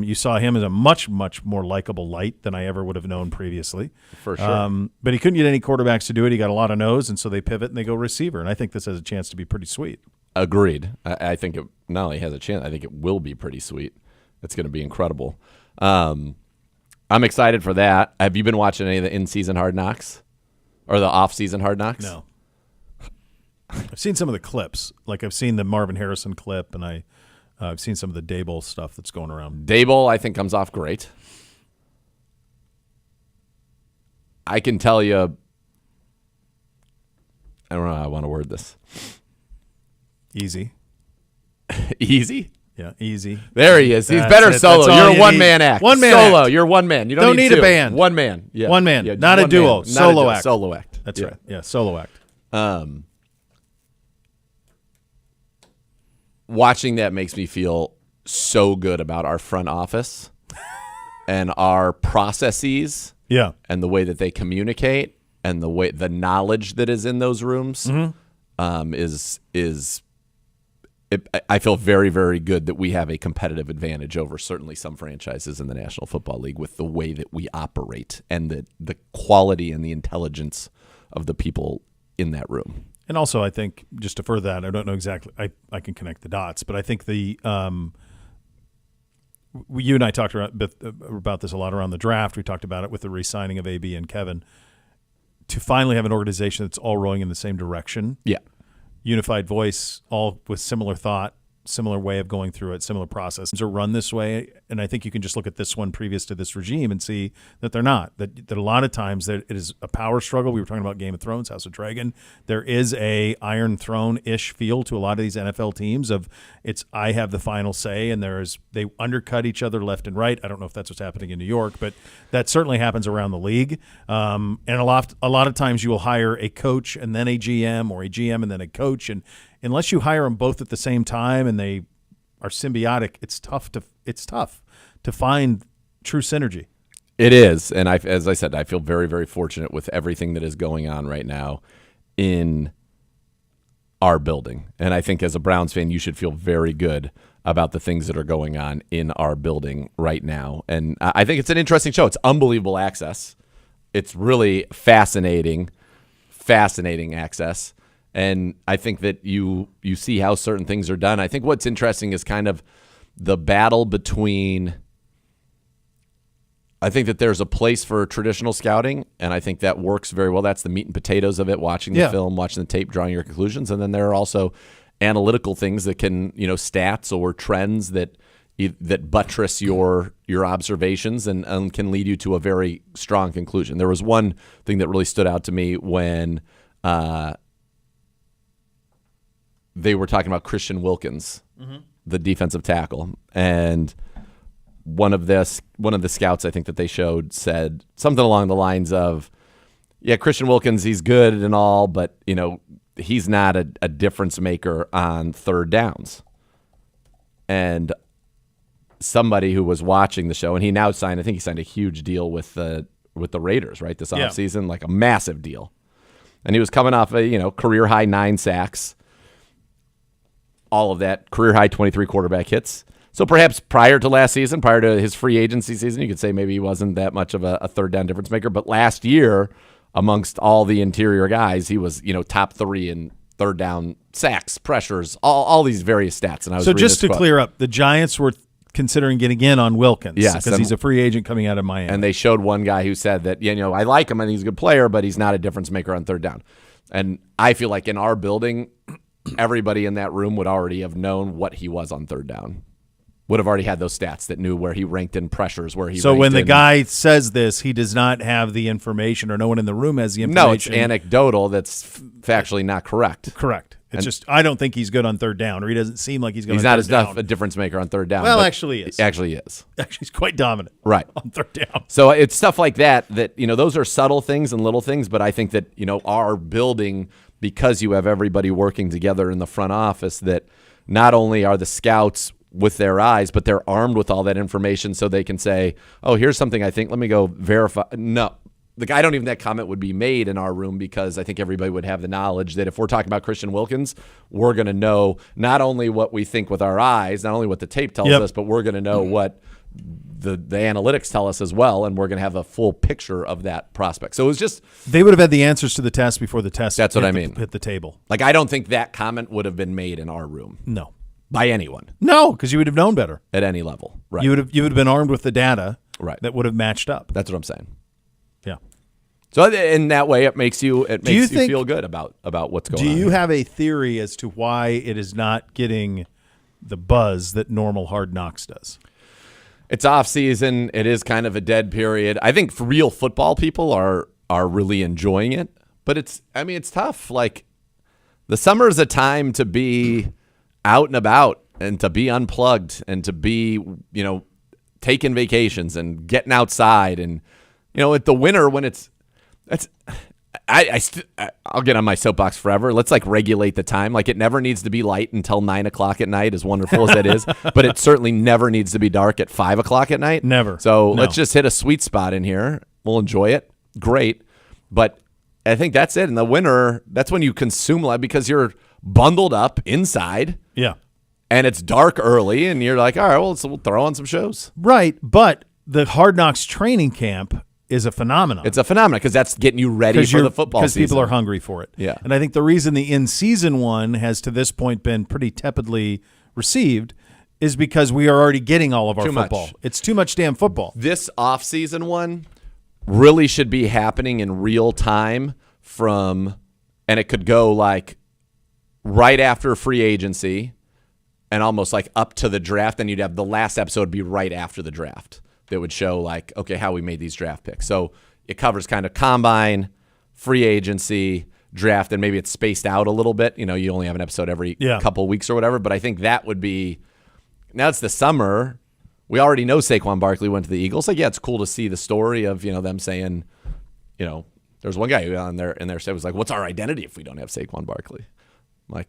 You saw him as a much, much more likable light than I ever would have known previously. For sure. But he couldn't get any quarterbacks to do it. He got a lot of no's, and so they pivot and they go receiver. And I think this has a chance to be pretty sweet. Agreed. I think it not only has a chance, I think it will be pretty sweet. It's going to be incredible. I'm excited for that. Have you been watching any of the in-season Hard Knocks or the off-season Hard Knocks? No. I've seen some of the clips. Like I've seen the Marvin Harrison clip, and I've seen some of the Dable stuff that's going around. Dable, I think, comes off great. I can tell you, I don't know how I want to word this. Easy. Easy? Yeah, easy. There he is. He's That's better it. solo. That's all You're you a one-man need. act. One-man solo. act. You're one man. You Don't need a two. band. One man. Yeah. One man. Yeah, just Not a one duo. man. Solo Not a act. Solo act. That's Yeah. right. Yeah, solo act. Watching that makes me feel so good about our front office and our processes Yeah. and the way that they communicate and the knowledge that is in those rooms I feel very, very good that we have a competitive advantage over certainly some franchises in the National Football League with the way that we operate and the quality and the intelligence of the people in that room. And also, I think, just to further that, I don't know exactly, I can connect the dots, but I think you and I talked about this a lot around the draft. We talked about it with the re-signing of AB and Kevin. To finally have an organization that's all rowing in the same direction. Yeah. Unified voice, all with similar thought, similar way of going through it, similar process. Are run this way, and I think you can just look at this one previous to this regime and see that they're not. That a lot of times that it is a power struggle. We were talking about Game of Thrones, House of Dragon. There is a Iron Throne-ish feel to a lot of these NFL teams of it's I have the final say, and they undercut each other left and right. I don't know if that's what's happening in New York, but that certainly happens around the league. And a lot of times you will hire a coach and then a GM, or a GM and then a coach, and unless you hire them both at the same time and they are symbiotic, it's tough to find true synergy. It is, and as I said, I feel very, very fortunate with everything that is going on right now in our building. And I think as a Browns fan, you should feel very good about the things that are going on in our building right now. And I think it's an interesting show. It's unbelievable access. It's really fascinating access. And I think that you see how certain things are done. I think what's interesting is kind of the battle between – I think that there's a place for traditional scouting, and I think that works very well. That's the meat and potatoes of it, watching the film, watching the tape, drawing your conclusions. And then there are also analytical things that can, stats or trends that buttress your observations and can lead you to a very strong conclusion. There was one thing that really stood out to me when they were talking about Christian Wilkins, the defensive tackle, and one of the scouts I think that they showed said something along the lines of, "Yeah, Christian Wilkins, he's good and all, but he's not a difference maker on third downs." And somebody who was watching the show, and he now signed a huge deal with the Raiders, right, this offseason, like a massive deal. And he was coming off a career high 9 sacks. All of that, career high 23 quarterback hits. So perhaps prior to last season, prior to his free agency season, you could say maybe he wasn't that much of a third down difference maker. But last year, amongst all the interior guys, he was top 3 in third down sacks, pressures, all these various stats. And I was so just to quote. clear up, the Giants were considering getting in on Wilkins because he's a free agent coming out of Miami. And they showed one guy who said that, I like him and he's a good player, but he's not a difference maker on third down. And I feel like in our building, everybody in that room would already have known what he was on third down. Would have already had those stats that knew where he ranked in pressures, where he So ranked when the in, guy says this, he does not have the information, or no one in the room has the information. No, it's anecdotal. That's factually not correct. Correct. It's just I don't think he's good on third down, or he doesn't seem like he's good. He's on not third as down. tough a difference maker on third down. Well, but actually, he is. Actually is. Actually, he's quite dominant. Right. On third down. So it's stuff like that those are subtle things and little things, but I think that our building, because you have everybody working together in the front office, that not only are the scouts with their eyes, but they're armed with all that information so they can say, oh, here's something I think, let me go verify. No. I don't even that comment would be made in our room, because I think everybody would have the knowledge that if we're talking about Christian Wilkins, we're going to know not only what we think with our eyes, not only what the tape tells us, but we're going to know what the analytics tell us as well, and we're going to have a full picture of that prospect. So it was just... They would have had the answers to the test before the test That's what I mean. Hit the table. I don't think that comment would have been made in our room. No. By anyone. No, because you would have known better. At any level. Right. You would have been armed with the data right. that would have matched up. That's what I'm saying. Yeah. So in that way, it makes you feel good about what's going on. Do you have a theory as to why it is not getting the buzz that normal Hard Knocks does? It's off season. It is kind of a dead period. I think for real football people are really enjoying it, but it's tough. The summer is a time to be out and about and to be unplugged and to be, taking vacations and getting outside. And, at the winter when I'll get on my soapbox forever. Let's regulate the time. It never needs to be light until 9 o'clock at night, as wonderful as that is, but it certainly never needs to be dark at 5 o'clock at night. Never. So let's just hit a sweet spot in here. We'll enjoy it. Great. But I think that's it. In the winter, that's when you consume a lot, because you're bundled up inside. Yeah. And it's dark early, and you're like, all right, well, we'll throw on some shows. Right. But the Hard Knocks training camp is a phenomenon. It's a phenomenon because that's getting you ready for the football season. Because people are hungry for it. Yeah. And I think the reason the in-season one has to this point been pretty tepidly received is because we are already getting all of our football. It's too much damn football. This off-season one really should be happening in real time and it could go right after free agency and almost up to the draft. Then you'd have the last episode be right after the draft that would show okay, how we made these draft picks. So it covers kind of combine, free agency, draft, and maybe it's spaced out a little bit. You only have an episode every couple weeks or whatever. But I think that would be, now it's the summer. We already know Saquon Barkley went to the Eagles. It's cool to see the story of, them saying, there's one guy on there in their state was what's our identity if we don't have Saquon Barkley? I'm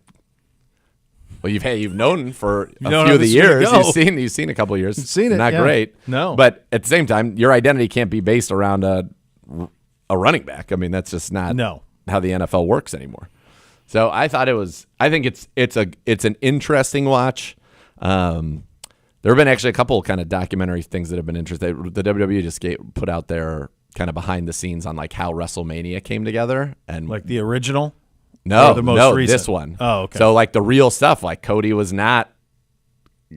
well, you've known for a few of the years. You've seen a couple of years. You've seen it. Not great. No. But at the same time, your identity can't be based around a running back. That's just not how the NFL works anymore. So I think it's an interesting watch. There have been actually a couple kind of documentary things that have been interesting. The WWE just put out their kind of behind the scenes on how WrestleMania came together, and the original. No, the most recent? This one. Oh, okay. So the real stuff, Cody was not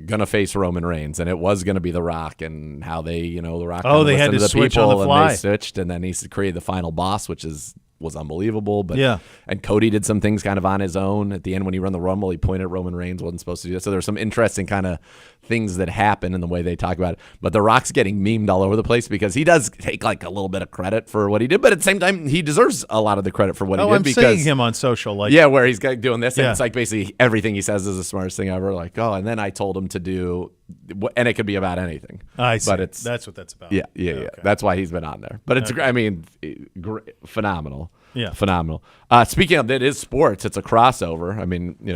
gonna face Roman Reigns, and it was gonna be The Rock, and how they, The Rock. They had to the switch people, on the fly. and they switched, and then he created the final boss, which was unbelievable. But yeah, and Cody did some things kind of on his own at the end when he ran the Rumble. He pointed at Roman Reigns, wasn't supposed to do that. So there's some interesting kind of things that happen in the way they talk about it. But The Rock's getting memed all over the place because he does take a little bit of credit for what he did, but at the same time he deserves a lot of the credit for what he did. I'm seeing him on social, where he's doing this, and it's basically everything he says is the smartest thing ever. And then I told him to do, and it could be about anything. I see. But that's what that's about. Yeah. Okay. That's why he's been on there. But it's, phenomenal. Yeah. Phenomenal. Speaking of, it is sports. It's a crossover.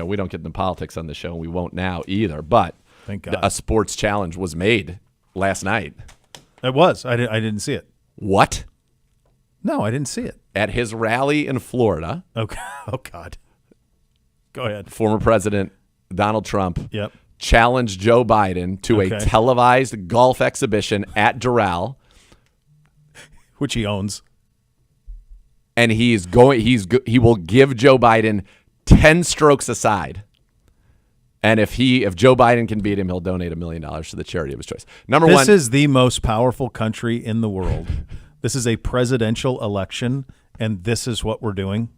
We don't get into politics on the show, and we won't now either. But thank God, a sports challenge was made last night. It was. I didn't see it. What? No, I didn't see it. At his rally in Florida. Okay. Oh God. Go ahead. Former President Donald Trump. Yep. challenge Joe Biden to a televised golf exhibition at Doral, which he owns. And he will give Joe Biden 10 strokes aside. And if Joe Biden can beat him, he'll donate $1 million to the charity of his choice. This is the most powerful country in the world. This is a presidential election, and this is what we're doing.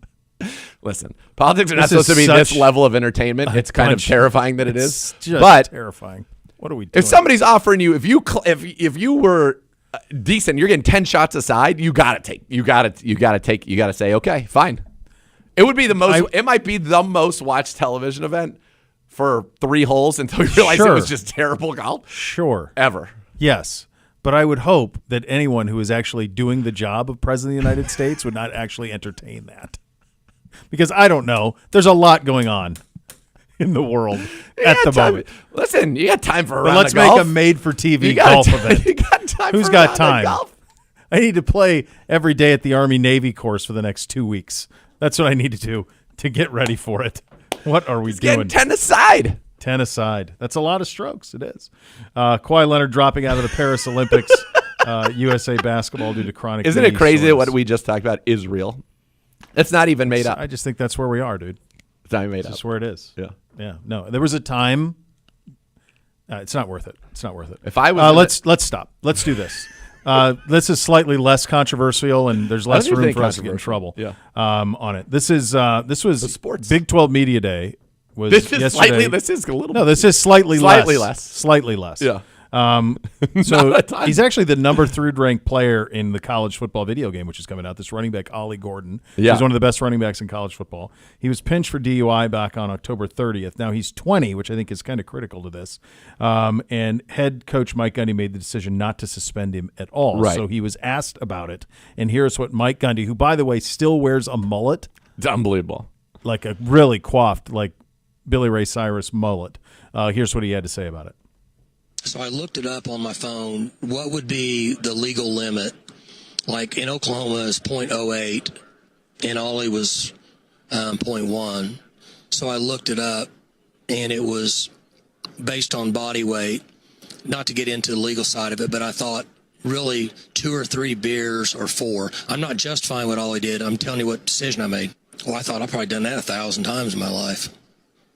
Listen, politics are not supposed to be this level of entertainment. It's kind of terrifying that it is. Just terrifying. What are we doing? If somebody's offering you, if you were decent, you're getting 10 shots aside, you got to say, okay, fine. It would be it might be the most watched television event for 3 holes until you realize it was just terrible golf. Sure. Ever. Yes. But I would hope that anyone who is actually doing the job of President of the United States would not actually entertain that. Because I don't know. There's a lot going on in the world at the moment. Listen, you got time for a round of golf. Let's make a made-for-TV golf event. You got time Who's for a got round time? of golf? I need to play every day at the Army-Navy course for the next 2 weeks. That's what I need to do to get ready for it. What are we doing? 10 aside. 10 aside. That's a lot of strokes. It is. Kawhi Leonard dropping out of the Paris Olympics. USA basketball due to chronic. Isn't it crazy that what we just talked about is real? It's not even made up. I just think that's where we are, dude. It's not even made up. That's where it is. Yeah. Yeah. No, there was a time. It's not worth it. It's not worth it. If I was, let's stop. Let's do this. This is slightly less controversial, and there's less room for us to get in trouble. Yeah. On it. This was the sports. Big 12 Media Day. This is slightly. This is a little. No, this is slightly less. Slightly less. Yeah. So he's actually the number 3 ranked player in the college football video game, which is coming out. This running back, Ollie Gordon. Yeah. He's one of the best running backs in college football. He was pinched for DUI back on October 30th. Now he's 20, which I think is kind of critical to this. And head coach Mike Gundy made the decision not to suspend him at all. Right. So he was asked about it. And here's what Mike Gundy, who, by the way, still wears a mullet. It's unbelievable. Like a really coiffed, like Billy Ray Cyrus mullet. Here's what he had to say about it. So I looked it up on my phone. What would be the legal limit? Like in Oklahoma is .08, and Ollie was 0.1. So I looked it up, and it was based on body weight. Not to get into the legal side of it, but I thought really 2 or 3 beers or 4. I'm not justifying what Ollie did. I'm telling you what decision I made. Well, I thought I've probably done that 1,000 times in my life,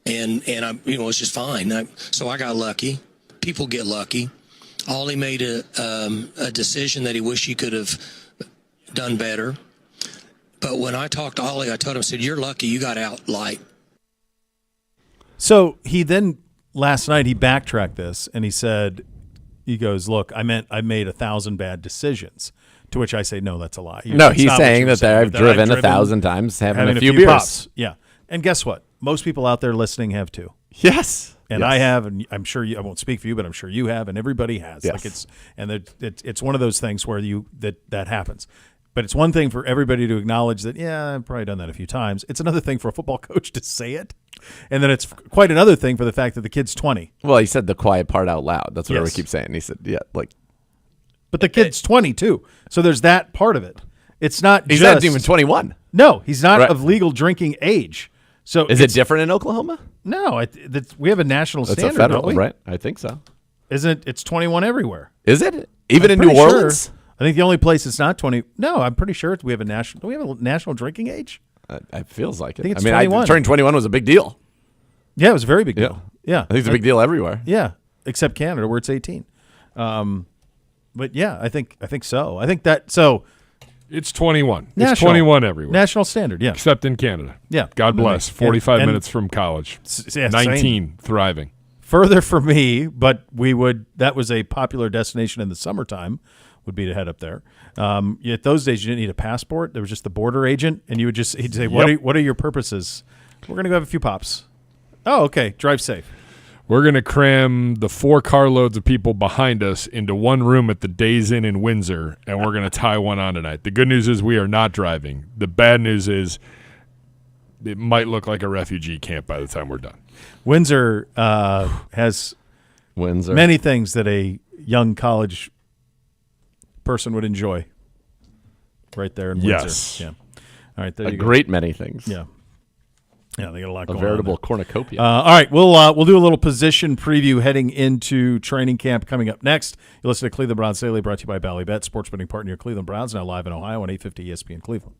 and I, it's just fine. So I got lucky. People get lucky. Ollie made a decision that he wished he could have done better. But when I talked to Ollie, I told him, I said, "You're lucky you got out light." So he then last night he backtracked this and he said, he goes, "Look, I made 1,000 bad decisions." To which I say, no, that's a lie. No, he's saying that I've driven 1,000 times having a few beers. Pops. Yeah. And guess what? Most people out there listening have too. Yes. And I have, and I'm sure I won't speak for you, but I'm sure you have, and everybody has. Yes. Like it's one of those things where that happens. But it's one thing for everybody to acknowledge that, yeah, I've probably done that a few times. It's another thing for a football coach to say it. And then it's quite another thing for the fact that the kid's 20. Well, he said the quiet part out loud. That's what Yes. we keep saying. He said, yeah, like. But the kid's 20 too. So there's that part of it. It's not He's just. not even 21. No, he's not Right. of legal drinking age. So is it different in Oklahoma? No, we have a national That's standard, a federal, don't we? right? I think so. Isn't it? It's 21 everywhere. Is it? Even I'm in New pretty sure. Orleans? I think the only place it's not 20. No, I'm pretty sure we have a national. Do we have a national drinking age? It feels like it. I think it's mean, 21. Turning 21 was a big deal. Yeah, it was a very big deal. Yeah. I think it's a big deal everywhere. Yeah, except Canada where it's 18. But yeah, I think so. I think that so. It's 21. National, it's 21 everywhere. National standard, yeah. Except in Canada. Yeah. God bless. 45 and minutes from college. Yeah, 19, thriving. Further for me, but that was a popular destination in the summertime, would be to head up there. Yet those days you didn't need a passport. There was just the border agent, and he'd say, what are your purposes? We're going to go have a few pops. Oh, okay. Drive safe. We're going to cram the 4 carloads of people behind us into one room at the Days Inn in Windsor, and we're going to tie one on tonight. The good news is we are not driving. The bad news is it might look like a refugee camp by the time we're done. Windsor has many things that a young college person would enjoy right there in Windsor. Yes. Yeah. All right, there you go. A great many things. Yeah. Yeah, they got a lot A going veritable on cornucopia. all right, we'll do a little position preview heading into training camp coming up next. You listen to Cleveland Browns Daily, brought to you by Bally Bet, sports betting partner of your Cleveland Browns, now live in Ohio on 850 ESPN Cleveland.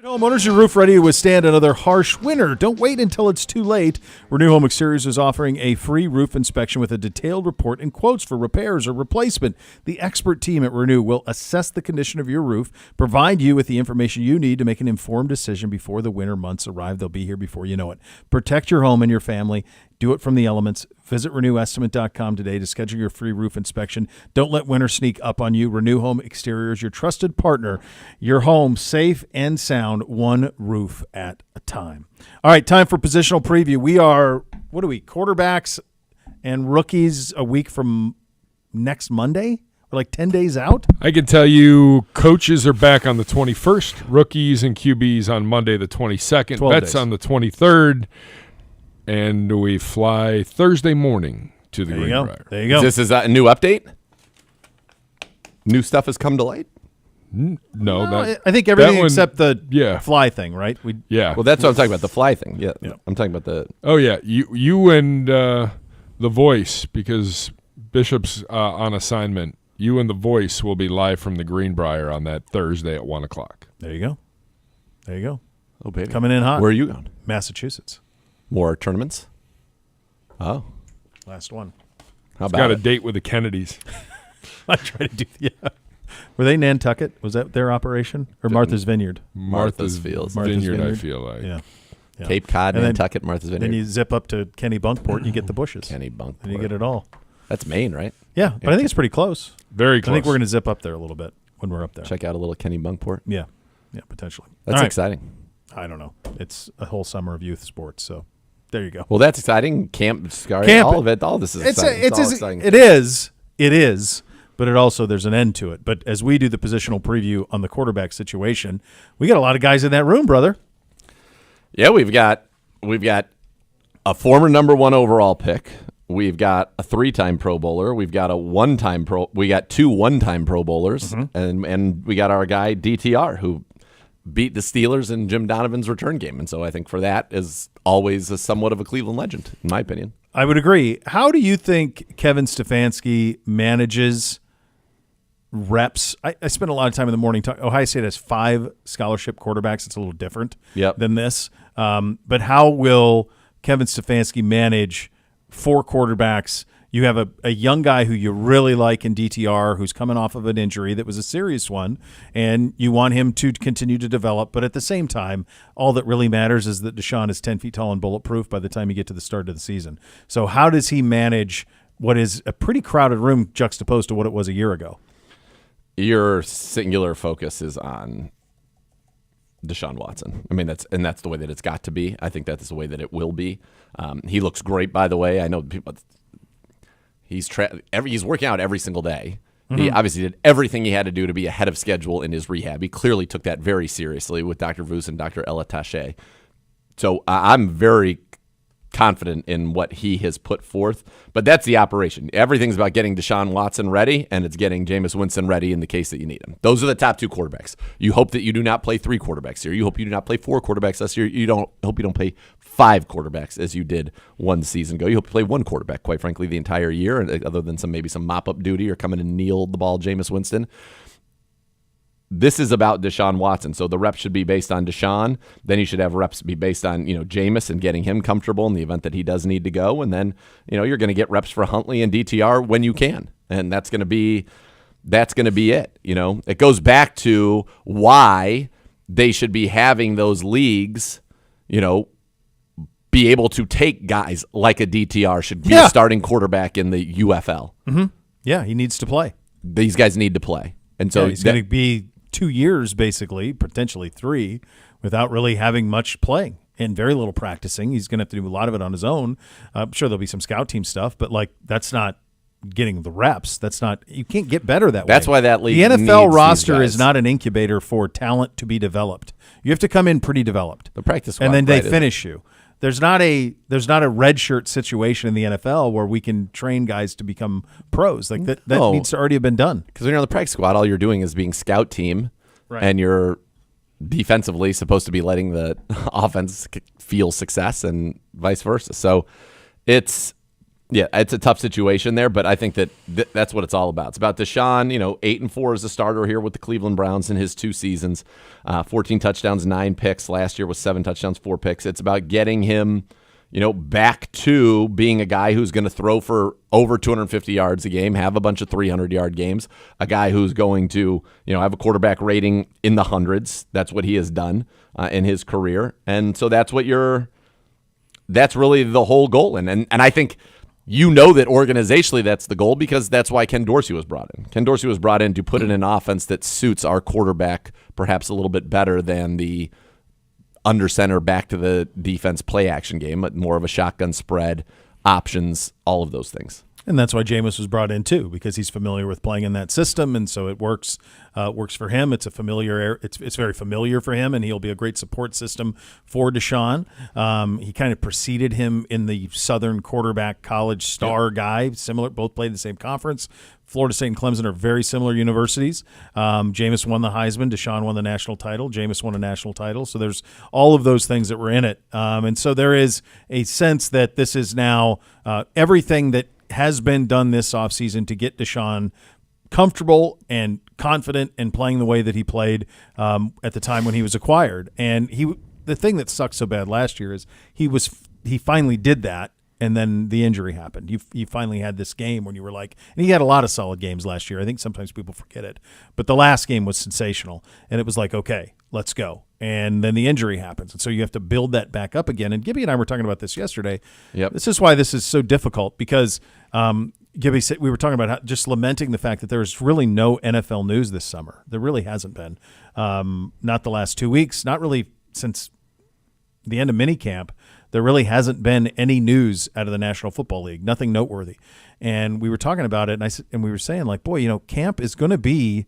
Homeowners, your roof ready to withstand another harsh winter. Don't wait until it's too late. Renew Home Exteriors is offering a free roof inspection with a detailed report and quotes for repairs or replacement. The expert team at Renew will assess the condition of your roof, provide you with the information you need to make an informed decision before the winter months arrive. They'll be here before you know it. Protect your home and your family. Do it from the elements. Visit RenewEstimate.com today to schedule your free roof inspection. Don't let winter sneak up on you. Renew Home Exteriors, your trusted partner. Your home safe and sound, one roof at a time. All right, time for positional preview. We are, quarterbacks and rookies a week from next Monday? We're like 10 days out? I can tell you coaches are back on the 21st, rookies and QBs on Monday the 22nd, 12 Vets days. on the 23rd. And we fly Thursday morning to the Greenbrier. There you go. This is a new update? New stuff has come to light? No, I think everything one- except the yeah. fly thing, right? Yeah. Well, that's what I'm talking about, the fly thing. Yeah. I'm talking about the... Oh, yeah. You and The Voice, because Bishop's on assignment, you and The Voice will be live from the Greenbrier on that Thursday at 1 o'clock. There you go. There you go. Oh, baby. Coming in hot. Where are you going? Massachusetts. More tournaments? Oh. Last one. How Got about a it? date with the Kennedys. I tried to do, yeah. Were they Nantucket? Was that their operation? Or Martha's Vineyard? Martha's Fields. Martha's Vineyard, I Vineyard. feel like. Yeah. Cape Cod, And then- Nantucket, Martha's Vineyard. Then you zip up to Kenny Bunkport and you get the bushes. Kenny Bunkport. And you get it all. That's Maine, right? Yeah, but I think it's pretty close. Very close. I think we're going to zip up there a little bit when we're up there. Check out a little Kenny Bunkport. Yeah. Yeah, potentially. That's All right. exciting. I don't know. It's a whole summer of youth sports, so there you go. Well, that's exciting. Camp, Camp- all of it. All this is exciting. It's all exciting. It is, but it also, there's an end to it. But as we do the positional preview on the quarterback situation, we got a lot of guys in that room, brother. Yeah, we've got a former number 1 overall pick. We've got a 3-time Pro Bowler. We've got we got 2 one-time Pro Bowlers, and we got our guy DTR who beat the Steelers in Jim Donovan's return game. And so I think for that is always somewhat of a Cleveland legend, in my opinion. I would agree. How do you think Kevin Stefanski manages reps? I spent a lot of time in the morning talking. Ohio State has 5 scholarship quarterbacks. It's a little different than this. But how will Kevin Stefanski manage 4 quarterbacks? You have a young guy who you really like in DTR who's coming off of an injury that was a serious one, and you want him to continue to develop. But at the same time, all that really matters is that Deshaun is 10 feet tall and bulletproof by the time you get to the start of the season. So how does he manage what is a pretty crowded room juxtaposed to what it was a year ago? Your singular focus is on Deshaun Watson. I mean, that's the way that it's got to be. I think that's the way that it will be. He looks great, by the way. I know people. He's working out every single day. He obviously did everything he had to do to be ahead of schedule in his rehab. He clearly took that very seriously with Dr. Vuz and Dr. Elatache. So I'm very confident in what he has put forth. But that's the operation. Everything's about getting Deshaun Watson ready, and it's getting Jameis Winston ready in the case that you need him. Those are the top 2 quarterbacks. You hope that you do not play 3 quarterbacks here. You hope you do not play 4 quarterbacks this year. Hope you don't play 5 quarterbacks as you did one season ago. You hope you play 1 quarterback, quite frankly, the entire year, other than maybe some mop-up duty or coming and kneel the ball, Jameis Winston. This is about Deshaun Watson, so the reps should be based on Deshaun. Then you should have reps be based on Jameis and getting him comfortable in the event that he does need to go. And then you're going to get reps for Huntley and DTR when you can, and that's going to be it. It goes back to why they should be having those leagues. Be able to take guys like a DTR should be a starting quarterback in the UFL. Mm-hmm. Yeah, he needs to play. These guys need to play, and so he's going to be 2 years, basically, potentially 3, without really having much playing and very little practicing. He's going to have to do a lot of it on his own. I'm sure there'll be some scout team stuff, but that's not getting the reps. You can't get better that way. That's why that league the NFL needs roster these guys. is not an incubator for talent to be developed. You have to come in pretty developed. The practice squad, and then they right, finish you. There's not a red shirt situation in the NFL where we can train guys to become pros. That needs to already have been done. Because when you're on the practice squad, all you're doing is being scout team, and you're defensively supposed to be letting the offense feel success and vice versa. So it's Yeah, it's a tough situation there, but I think that that's what it's all about. It's about Deshaun, 8-4 as a starter here with the Cleveland Browns in his 2 seasons, 14 touchdowns, 9 picks. Last year was 7 touchdowns, 4 picks. It's about getting him, back to being a guy who's going to throw for over 250 yards a game, have a bunch of 300-yard games, a guy who's going to, have a quarterback rating in the hundreds. That's what he has done in his career. And so that's really the whole goal. And I think that organizationally that's the goal, because that's why Ken Dorsey was brought in. Ken Dorsey was brought in to put in an offense that suits our quarterback perhaps a little bit better than the under center back to the defense play action game, but more of a shotgun spread, options, all of those things. And that's why Jameis was brought in too, because he's familiar with playing in that system, and so it works for him. It's it's very familiar for him, and he'll be a great support system for Deshaun. He kind of preceded him in the Southern quarterback college star guy. Similar, both played the same conference. Florida State and Clemson are very similar universities. Jameis won the Heisman. Deshaun won the national title. Jameis won a national title. So there's all of those things that were in it. And so there is a sense that this is now everything that has been done this offseason to get Deshaun comfortable and confident and playing the way that he played at the time when he was acquired. And the thing that sucked so bad last year is he finally did that, and then the injury happened. You finally had this game when you were like, and he had a lot of solid games last year. I think sometimes people forget it, but the last game was sensational, and it was like, okay, let's go. And then the injury happens, and so you have to build that back up again. And Gibby and I were talking about this yesterday. Yep. This is why this is so difficult, because Gibby said, we were talking about just lamenting the fact that there's really no NFL news this summer. There really hasn't been. Not the last 2 weeks, not really since the end of minicamp. There really hasn't been any news out of the National Football League, nothing noteworthy. And we were talking about it, and we were saying, like, boy, camp is going to be,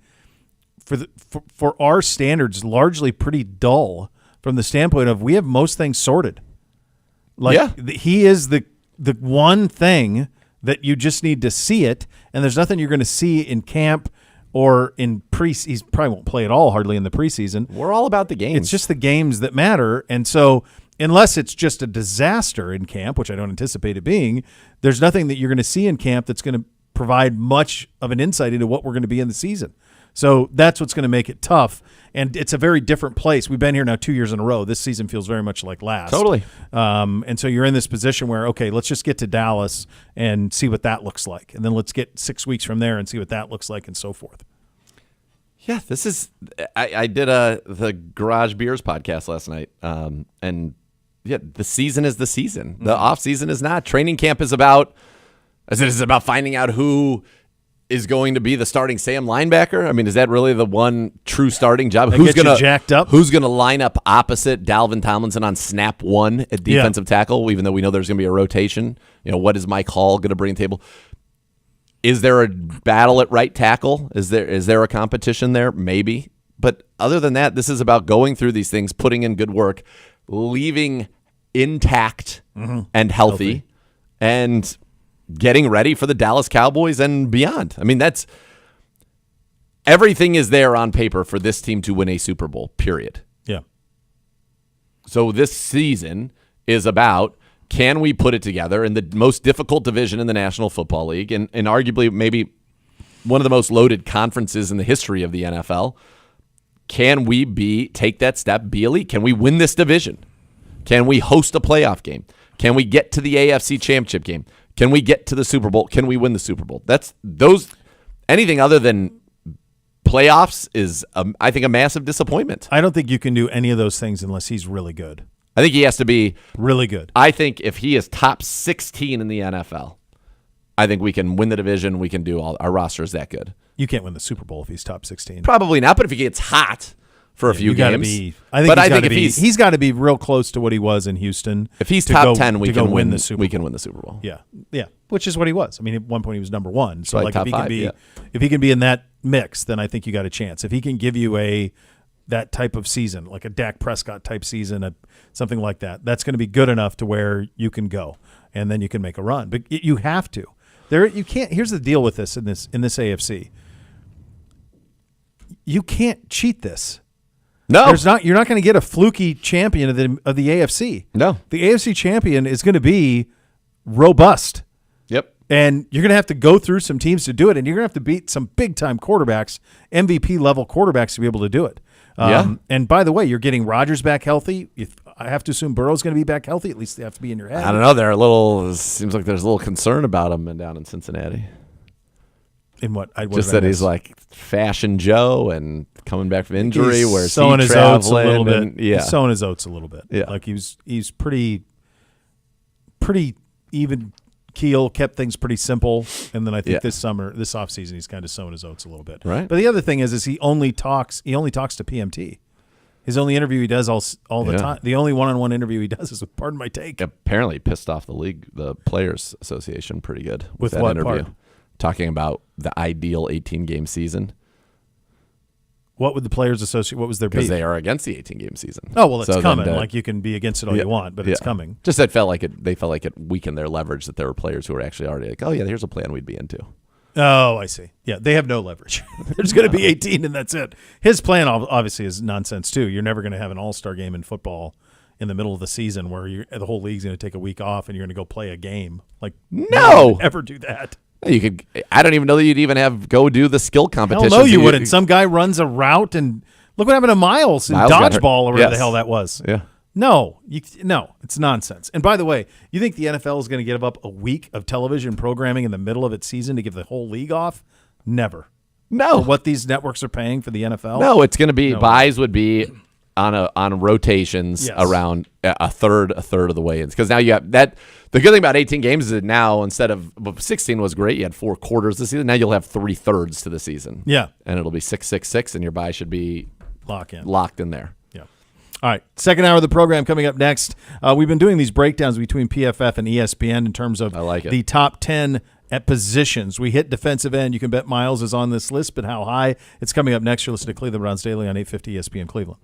for our standards, largely pretty dull from the standpoint of we have most things sorted. He is the one thing that you just need to see it, and there's nothing you're going to see in camp or in he probably won't play at all hardly in the preseason. We're all about the games. It's just the games that matter, and so unless it's just a disaster in camp, which I don't anticipate it being, there's nothing that you're going to see in camp that's going to provide much of an insight into what we're going to be in the season. So that's what's going to make it tough, and it's a very different place. We've been here now 2 years in a row. This season feels very much like last. Totally. And so you're in this position where, okay, let's just get to Dallas and see what that looks like, and then let's get 6 weeks from there and see what that looks like, and so forth. Yeah, this is – I did the Garage Beers podcast last night, and – yeah, the season is the season. The off season is not. Training camp is about finding out who is going to be the starting Sam linebacker. I mean, is that really the one true starting job? Who's going to jacked up? Who's going to line up opposite Dalvin Tomlinson on snap 1 at defensive tackle? Even though we know there's going to be a rotation. What is Mike Hall going to bring to the table? Is there a battle at right tackle? Is there a competition there? Maybe. But other than that, this is about going through these things, putting in good work, leaving intact and healthy, and getting ready for the Dallas Cowboys and beyond. I mean, that's everything is there on paper for this team to win a Super Bowl, period. Yeah. So this season is about, can we put it together in the most difficult division in the National Football League, and arguably maybe one of the most loaded conferences in the history of the NFL. Can we take that step, be elite? Can we win this division? Can we host a playoff game? Can we get to the AFC Championship game? Can we get to the Super Bowl? Can we win the Super Bowl? Anything other than playoffs is, I think, a massive disappointment. I don't think you can do any of those things unless he's really good. I think he has to be really good. I think if he is top 16 in the NFL, I think we can win the division. We can do all. Our roster is that good. You can't win the Super Bowl if he's top 16. Probably not, but if he gets hot for a few games. He's got to be real close to what he was in Houston. If he's top 10, we can win the Super Bowl. We can win the Super Bowl. Yeah, which is what he was. I mean, at one point he was number one. So like if he can be in that mix, then I think you got a chance. If he can give you that type of season, like a Dak Prescott type season, something like that, that's going to be good enough to where you can go, and then you can make a run. But you have to. You can't. Here's the deal with this in this AFC. You can't cheat this. No, you're not going to get a fluky champion of the AFC. No, the AFC champion is going to be robust. Yep. And you're going to have to go through some teams to do it, and you're going to have to beat some big-time quarterbacks, MVP-level quarterbacks, to be able to do it. And by the way, you're getting Rodgers back healthy. I have to assume Burrow's going to be back healthy. At least they have to be in your head. I don't know. Seems like there's a little concern about him down in Cincinnati. In what? Just that he's like Fashion Joe and coming back from injury. Where's sowing he his oats a little traveling? bit. Yeah. He's sowing his oats a little bit. Yeah. Like he's pretty even keel, kept things pretty simple, and then I think this offseason, he's kind of sowing his oats a little bit. Right. But the other thing is he only talks to PMT. His only interview he does all the time. The only one-on-one interview he does is with Pardon My Take. Apparently pissed off the league, the Players Association, pretty good With that what interview. part? Talking about the ideal 18-game season. What would the Players Association? What was their Because beef? they are against the 18-game season. Oh well, it's So coming. then Like you can be against it all you want, but it's coming. Just they felt like it weakened their leverage that there were players who were actually already like, oh yeah, here's a plan we'd be into. Oh, I see. Yeah, they have no leverage. There's going to be 18, and that's it. His plan obviously is nonsense too. You're never going to have an all-star game in football in the middle of the season where the whole league's going to take a week off and you're going to go play a game. Like no, would ever do that. You could. I don't even know that you'd even go do the skill competition. Hell no, you wouldn't. Some guy runs a route and look what happened to Miles in dodgeball or whatever the hell that was. Yeah. No, it's nonsense. And by the way, you think the NFL is going to give up a week of television programming in the middle of its season to give the whole league off? Never. No. For what these networks are paying for the NFL? No, it's going to be buys would be on rotations around a third of the way-ins, because now you have that. The good thing about 18 games is that now instead of 16 was great, you had 4 quarters this season. Now you'll have 3/3 to the season. Yeah, and it'll be 6-6-6, and your buy should be locked in there. All right, second hour of the program coming up next. We've been doing these breakdowns between PFF and ESPN in terms of the top 10 at positions. We hit defensive end. You can bet Miles is on this list, but how high? It's coming up next. You're listening to Cleveland Browns Daily on 850 ESPN Cleveland.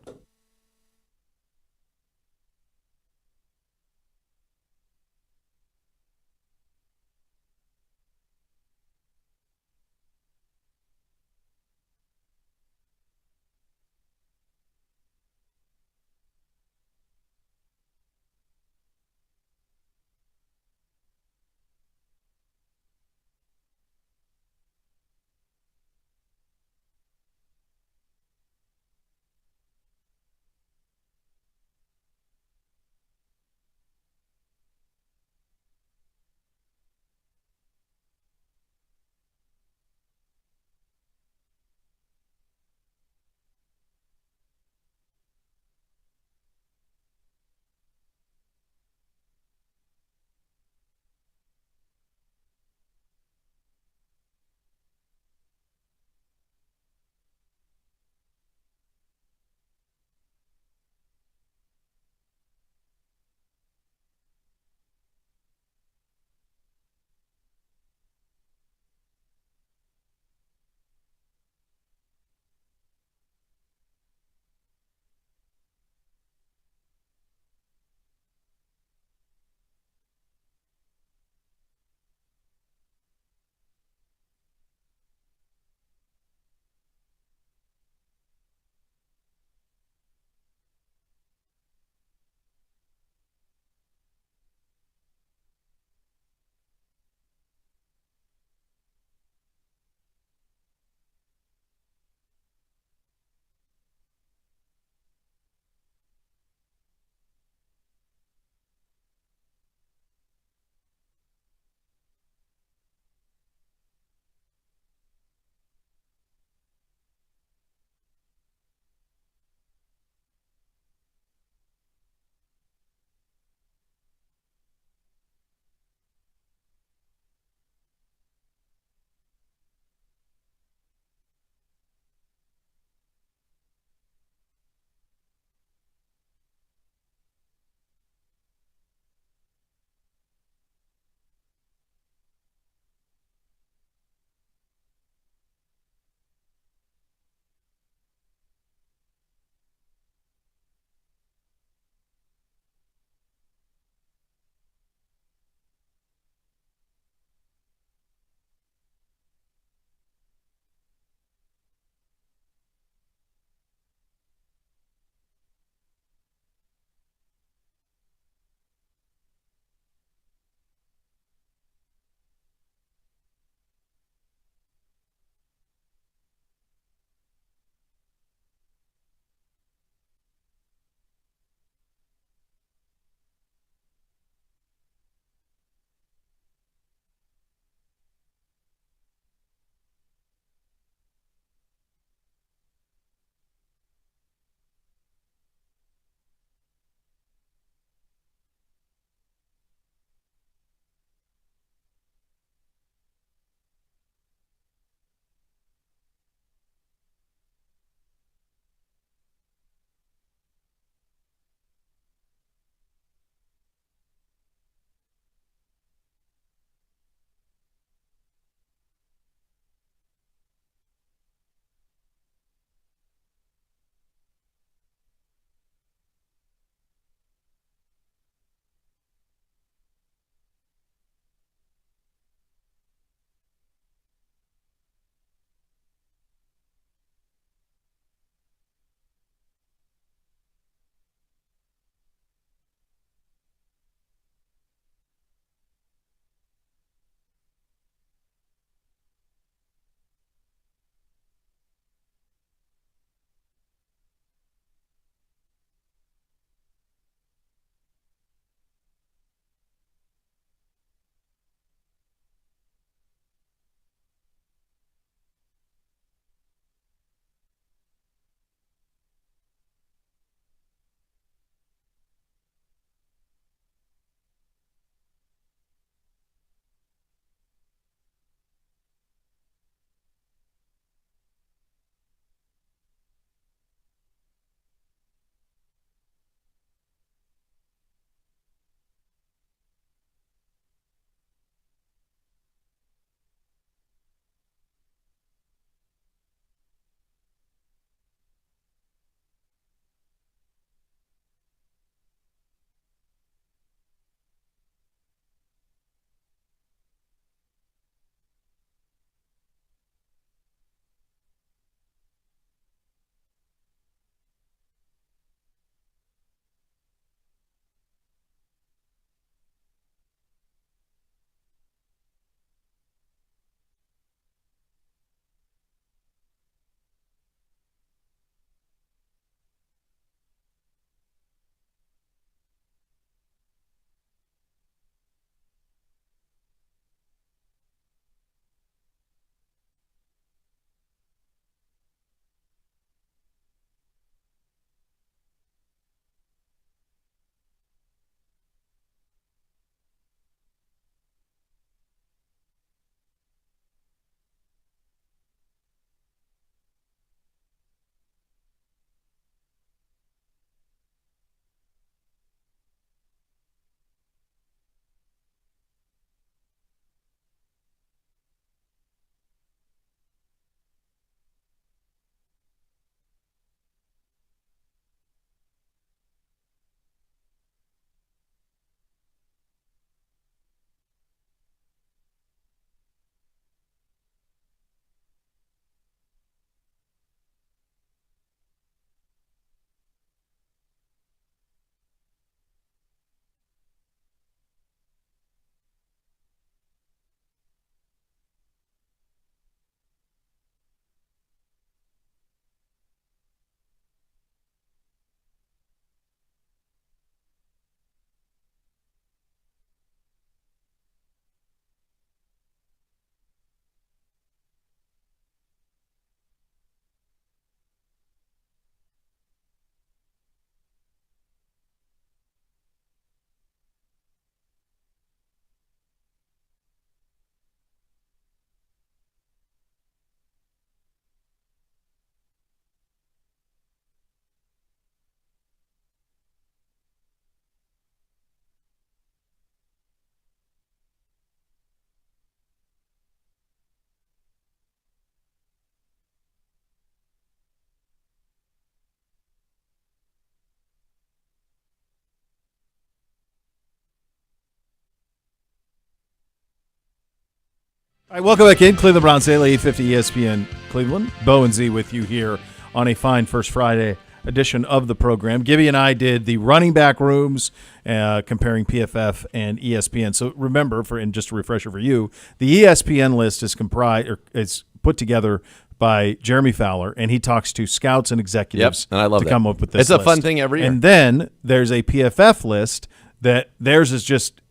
All right, welcome back in. Cleveland Browns Daily, 850 ESPN Cleveland. Bo and Z with you here on a fine First Friday edition of the program. Gibby and I did the running back rooms comparing PFF and ESPN. So remember, and just a refresher for you, the ESPN list is put together by Jeremy Fowler, and he talks to scouts and executives and I love to that. come up with this It's list. a fun thing every year. And then there's a PFF list that theirs is just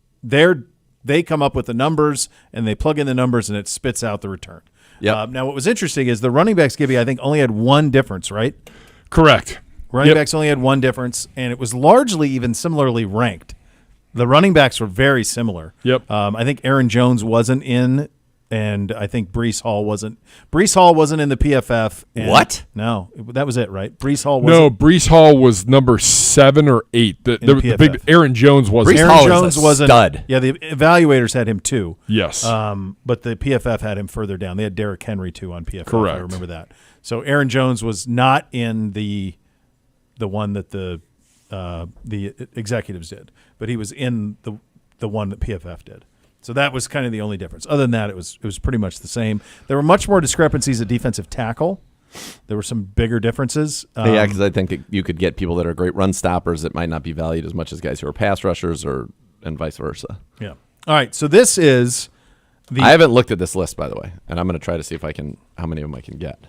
they come up with the numbers, and they plug in the numbers, and it spits out the return. Yep. Now, what was interesting is the running backs, Gibby, I think, only had one difference, right? Correct. Running backs only had one difference, and it was largely even similarly ranked. The running backs were very similar. Yep. I think Aaron Jones wasn't in, and I think Breece Hall wasn't. Breece Hall wasn't in the PFF. What? No, that was it, right? Breece Hall wasn't. No, Breece Hall was number 7 or 8. The PFF. big Aaron Jones wasn't. Breece Aaron Hall is Jones a wasn't. stud. Yeah, the evaluators had him too. Yes. But the PFF had him further down. They had Derrick Henry too on PFF. Correct. I remember that. So Aaron Jones was not in the one that the executives did, but he was in the one that PFF did. So that was kind of the only difference. Other than that, it was pretty much the same. There were much more discrepancies at defensive tackle. There were some bigger differences. Yeah, because I think you could get people that are great run stoppers that might not be valued as much as guys who are pass rushers and vice versa. Yeah. All right. So this is I haven't looked at this list, by the way, and I'm going to try to see if how many of them I can get.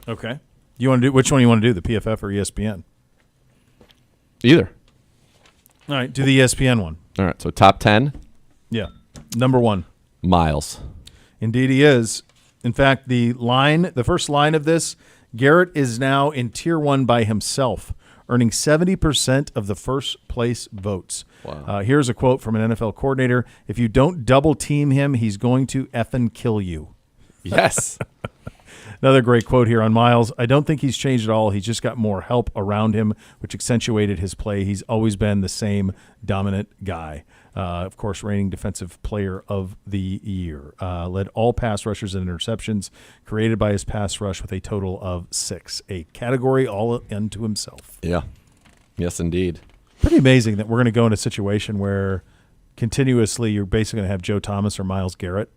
Okay. You want to do which one you want to do, the PFF or ESPN? Either. All right. Do the ESPN one. All right, so top 10, Yeah. Number 1. Miles. Indeed, he is. In fact, the first line of this, Garrett is now in Tier 1 by himself, earning 70% of the first place votes. Wow. Here's a quote from an NFL coordinator. If you don't double team him, he's going to effing kill you. Yes. Another great quote here on Miles. I don't think he's changed at all. He's just got more help around him, which accentuated his play. He's always been the same dominant guy. Of course, reigning defensive player of the year. Led all pass rushers and interceptions created by his pass rush with a total of 6. A category all unto himself. Yeah. Yes, indeed. Pretty amazing that we're going to go in a situation where continuously you're basically going to have Joe Thomas or Myles Garrett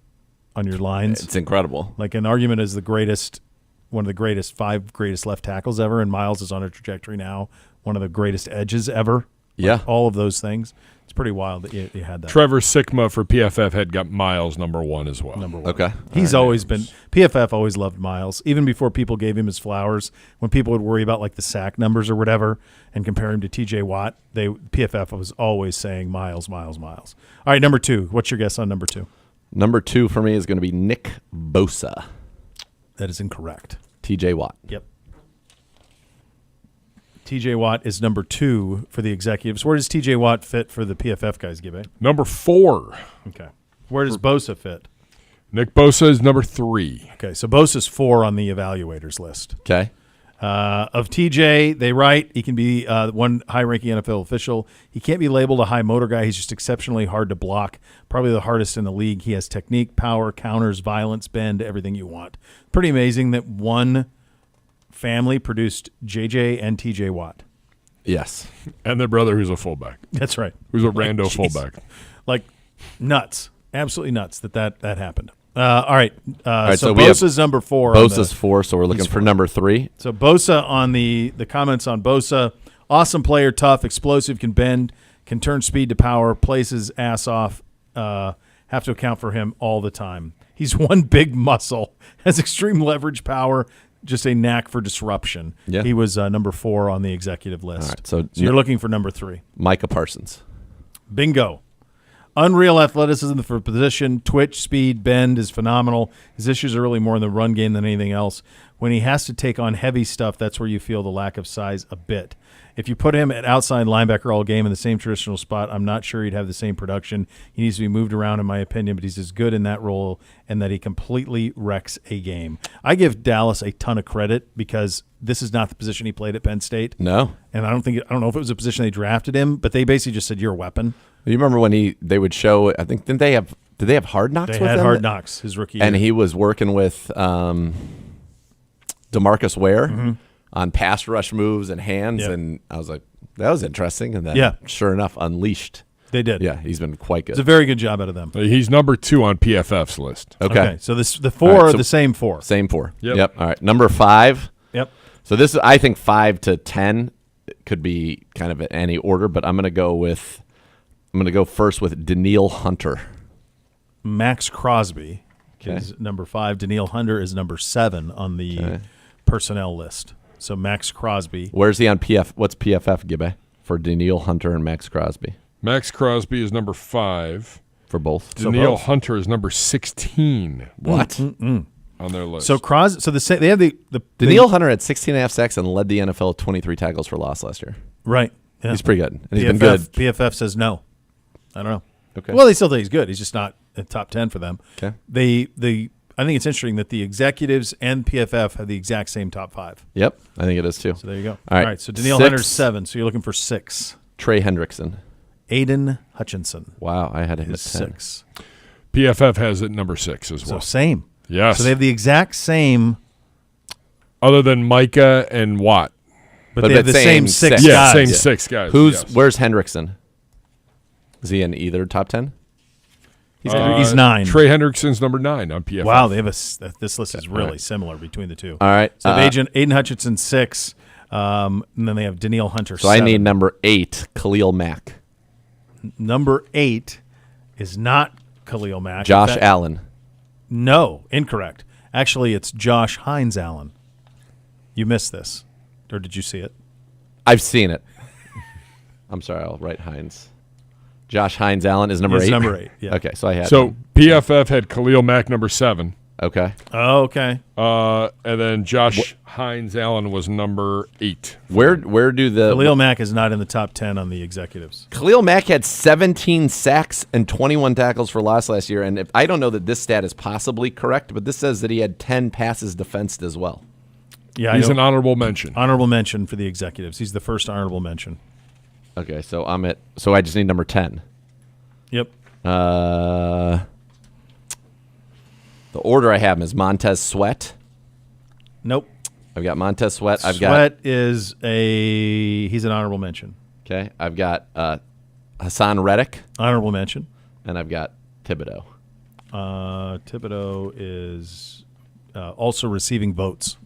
on your lines. It's incredible. Like an argument is one of the greatest 5 greatest left tackles ever, and Myles is on a trajectory now, one of the greatest edges ever. Yeah. All of those things. It's pretty wild that you had that. Trevor Sikma for PFF had got Miles number 1 as well. Number 1. Okay. He's always been – PFF always loved Myles, even before people gave him his flowers. When people would worry about like the sack numbers or whatever and compare him to T.J. Watt, PFF was always saying Myles, Myles, Myles. All right, number 2. What's your guess on number 2? Number 2 for me is going to be Nick Bosa. That is incorrect. T.J. Watt. Yep. T.J. Watt is number 2 for the executives. Where does T.J. Watt fit for the PFF guys, Gibby? Number 4. Okay. Where does Bosa fit? Nick Bosa is number 3. Okay, so Bosa's 4 on the evaluators list. Okay. Of TJ, they write he can be one high-ranking NFL official. He can't be labeled a high motor guy. He's just exceptionally hard to block, probably the hardest in the league. He has technique, power, counters, violence, bend, everything you want. Pretty amazing that one family produced JJ and TJ Watt. Yes. And their brother who's a fullback. That's right. Who's a rando Jeez. fullback. Like nuts. Absolutely nuts that happened. All right. So we have Bosa's number 4. Bosa's 4, so we're looking for number 3. So Bosa on the comments on Bosa, awesome player, tough, explosive, can bend, can turn speed to power, plays his ass off, have to account for him all the time. He's one big muscle, has extreme leverage power, just a knack for disruption. Yeah. He was number 4 on the executive list. All right, so you're looking for number 3. Micah Parsons. Bingo. Unreal athleticism for position, twitch, speed, bend is phenomenal. His issues are really more in the run game than anything else. When he has to take on heavy stuff, that's where you feel the lack of size a bit. If you put him at outside linebacker all game in the same traditional spot, I'm not sure he'd have the same production. He needs to be moved around, in my opinion, but he's as good in that role and that he completely wrecks a game. I give Dallas a ton of credit because this is not the position he played at Penn State. No. And I don't know if it was a position they drafted him, but they basically just said, you're a weapon. You remember when they would show, I think, did they have Hard Knocks They with had him? Hard Knocks his rookie year. And he was working with DeMarcus Ware on pass rush moves and hands, Yep. and I was like, that was interesting. And then, Yeah. sure enough, unleashed. They did. Yeah, he's been quite good. It's a very good job out of them. He's number 2 on PFF's list. Okay. So the four All right, are so- the same 4. Same 4. Yep. All right. Number 5. Yep. So this is, I think 5 to 10 could be kind of in any order, but I'm going to go first with Daniil Hunter. Max Crosby is number 5. Daniil Hunter is number 7 on the personnel list. So Max Crosby. Where's he on PF? What's PFF, Gibbe, for Daniil Hunter and Max Crosby? Max Crosby is number 5. For both? Daniil Hunter is number 16 What? on their list. So they have the Daniil Hunter had 16.5 sacks and led the NFL with 23 tackles for loss last year. right. Yeah. He's pretty good. And he's been good. PFF says no. I don't know. Okay. Well, they still think he's good. He's just not in top 10 for them. Okay. I think it's interesting that the executives and PFF have the exact same top 5. Yep, I think it is too. So there you go. All right. So Daniil 6. Hunter's 7. So you're looking for 6. Trey Hendrickson. Aiden Hutchinson Wow, I had him at is 10. 6. PFF has it number 6 as So well. same. Yes. So they have the exact same, Other than Micah and Watt. but they have the same same 6 six. Yeah, guys. same 6 guys. yes. Where's Hendrickson? Is he in either top 10? He's 9. Trey Hendrickson's number 9 on PFF. Wow, they have this list is really similar between the two. All right. So they have Aiden Hutchinson 6, and then they have Daniil Hunter So 7. I need number 8, Khalil Mack. Number 8 is not Khalil Mack. Josh In fact- Allen. No, incorrect. Actually, it's Josh Hines Allen. You missed this, or did you see it? I've seen it. I'm sorry, I'll write Hines. Josh Hines Allen is number 8? He's number 8, yeah. Okay, so I had So PFF had Khalil Mack number 7. Okay. Oh, okay. And then Josh Hines Allen was number 8. Where do the Khalil Mack is not in the top 10 on the executives. Khalil Mack had 17 sacks and 21 tackles for loss last year, and I don't know that this stat is possibly correct, but this says that he had 10 passes defensed as well. Yeah, He's an honorable mention. honorable mention for the executives. He's the first honorable mention. Okay, so I just need number 10. Yep. The order I have him is Montez Sweat. Nope. I've got Montez Sweat. Sweat is he's an honorable mention. Okay, I've got Hassan Reddick, Honorable mention. and I've got Thibodeau. Thibodeau is also receiving votes.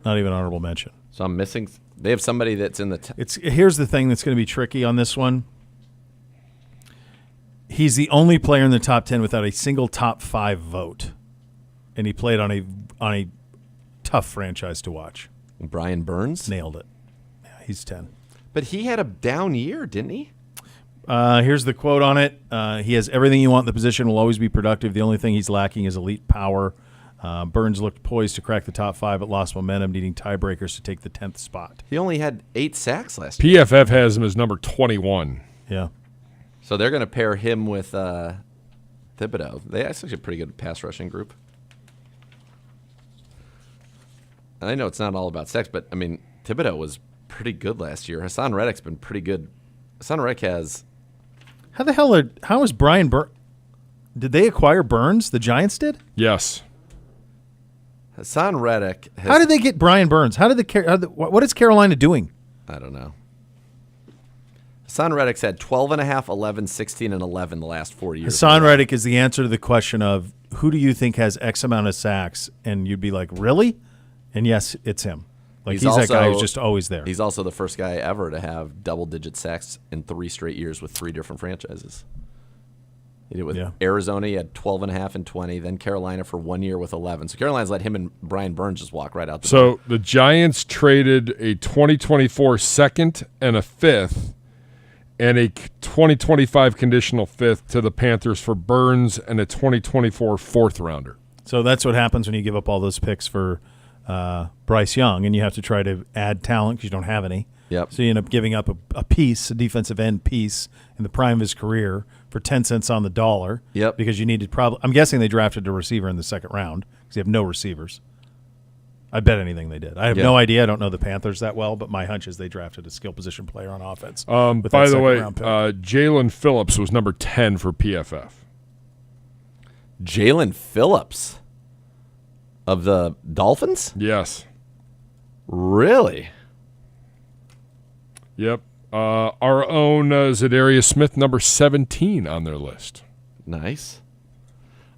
Not even honorable mention. So I'm missing. They have somebody that's in the. Here's the thing that's going to be tricky on this one. He's the only player in the top 10 without a single top 5 vote, and he played on a tough franchise to watch. Brian Burns. Nailed it. Yeah, he's 10. But he had a down year, didn't he? Here's the quote on it. He has everything you want in the position, will always be productive. The only thing he's lacking is elite power. Burns looked poised to crack the top 5, but lost momentum, needing tiebreakers to take the 10th spot. He only had 8 sacks last year. PFF has him as number 21. Yeah. So they're going to pair him with Thibodeau. They actually have a pretty good pass rushing group. And I know it's not all about sacks, but, I mean, Thibodeau was pretty good last year. Hassan Reddick's been pretty good. Hassan Reddick has... How is Brian Burns? Did they acquire Burns? The Giants did? Yes. Hassan Reddick has... How did they get Brian Burns? What is Carolina doing? I don't know. Hassan Reddick's had 12.5, 11, 16, and 11 the last 4 years. Hassan Reddick is the answer to the question of who do you think has X amount of sacks? And you'd be like, really? And yes, it's him. Like he's that guy who's just always there. He's also the first guy ever to have double-digit sacks in 3 straight years with 3 different franchises. He did it with Arizona. He had 12.5 and 20. Then Carolina for 1 year with 11. So Carolina's let him and Brian Burns just walk right out the door. So the Giants traded a 2024 second and a 5th and a 2025 conditional 5th to the Panthers for Burns and a 2024 4th rounder. So that's what happens when you give up all those picks for Bryce Young, and you have to try to add talent because you don't have any. Yep. So you end up giving up a piece, a defensive end piece, in the prime of his career for 10 cents on the dollar. Yep. Because you needed I'm guessing they drafted a receiver in the second round because you have no receivers. I bet anything they did. I have no idea. I don't know the Panthers that well, but my hunch is they drafted a skill position player on offense. By the way, Jalen Phillips was number 10 for PFF. Jalen Phillips of the Dolphins? Yes. Really? Yep. Our own Zadarius Smith, number 17 on their list. Nice.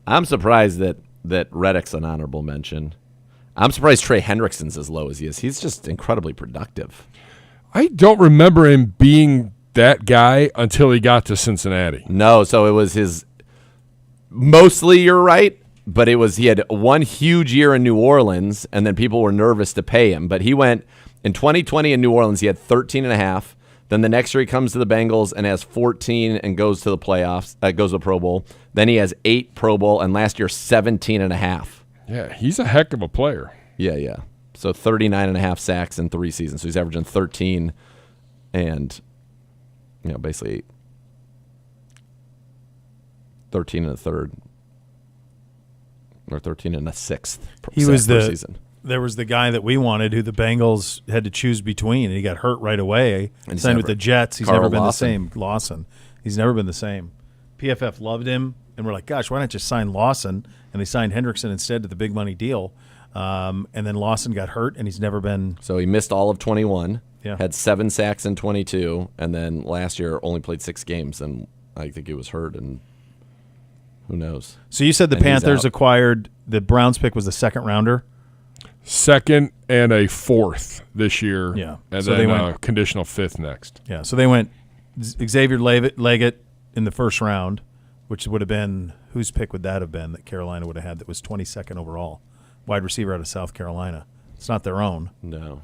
I'm surprised that Reddick's an honorable mention. I'm surprised Trey Hendrickson's as low as he is. He's just incredibly productive. I don't remember him being that guy until he got to Cincinnati. No, so it was his – mostly you're right, but he had one huge year in New Orleans, and then people were nervous to pay him. But he went – in 2020 in New Orleans, he had 13.5. Then the next year he comes to the Bengals and has 14 and goes to the playoffs, goes to the Pro Bowl. Then he has 8 Pro Bowl, and last year 17.5. Yeah, he's a heck of a player. Yeah. So 39.5 sacks in 3 seasons. So he's averaging 13 and, basically 13 and a third or 13 and a sixth He was per season. There was the guy that we wanted who the Bengals had to choose between, and he got hurt right away. And signed with the Jets. He's Carl never been Lawson. the same. Lawson. He's never been the same. PFF loved him, and we're like, gosh, why not just sign Lawson? And they signed Hendrickson instead to the big money deal. And then Lawson got hurt, and he's never been. So he missed all of 21, Yeah. had 7 sacks in 22, and then last year only played 6 games, and I think he was hurt, and who knows. So you said the And he's Panthers out. acquired the Browns pick was the second rounder. Second and a fourth this year. Yeah. And So then they went- conditional fifth next. Yeah, so they went Xavier Leggett in the first round, which would have been – whose pick would that have been that Carolina would have had that was 22nd overall? Wide receiver out of South Carolina. It's not their own. No.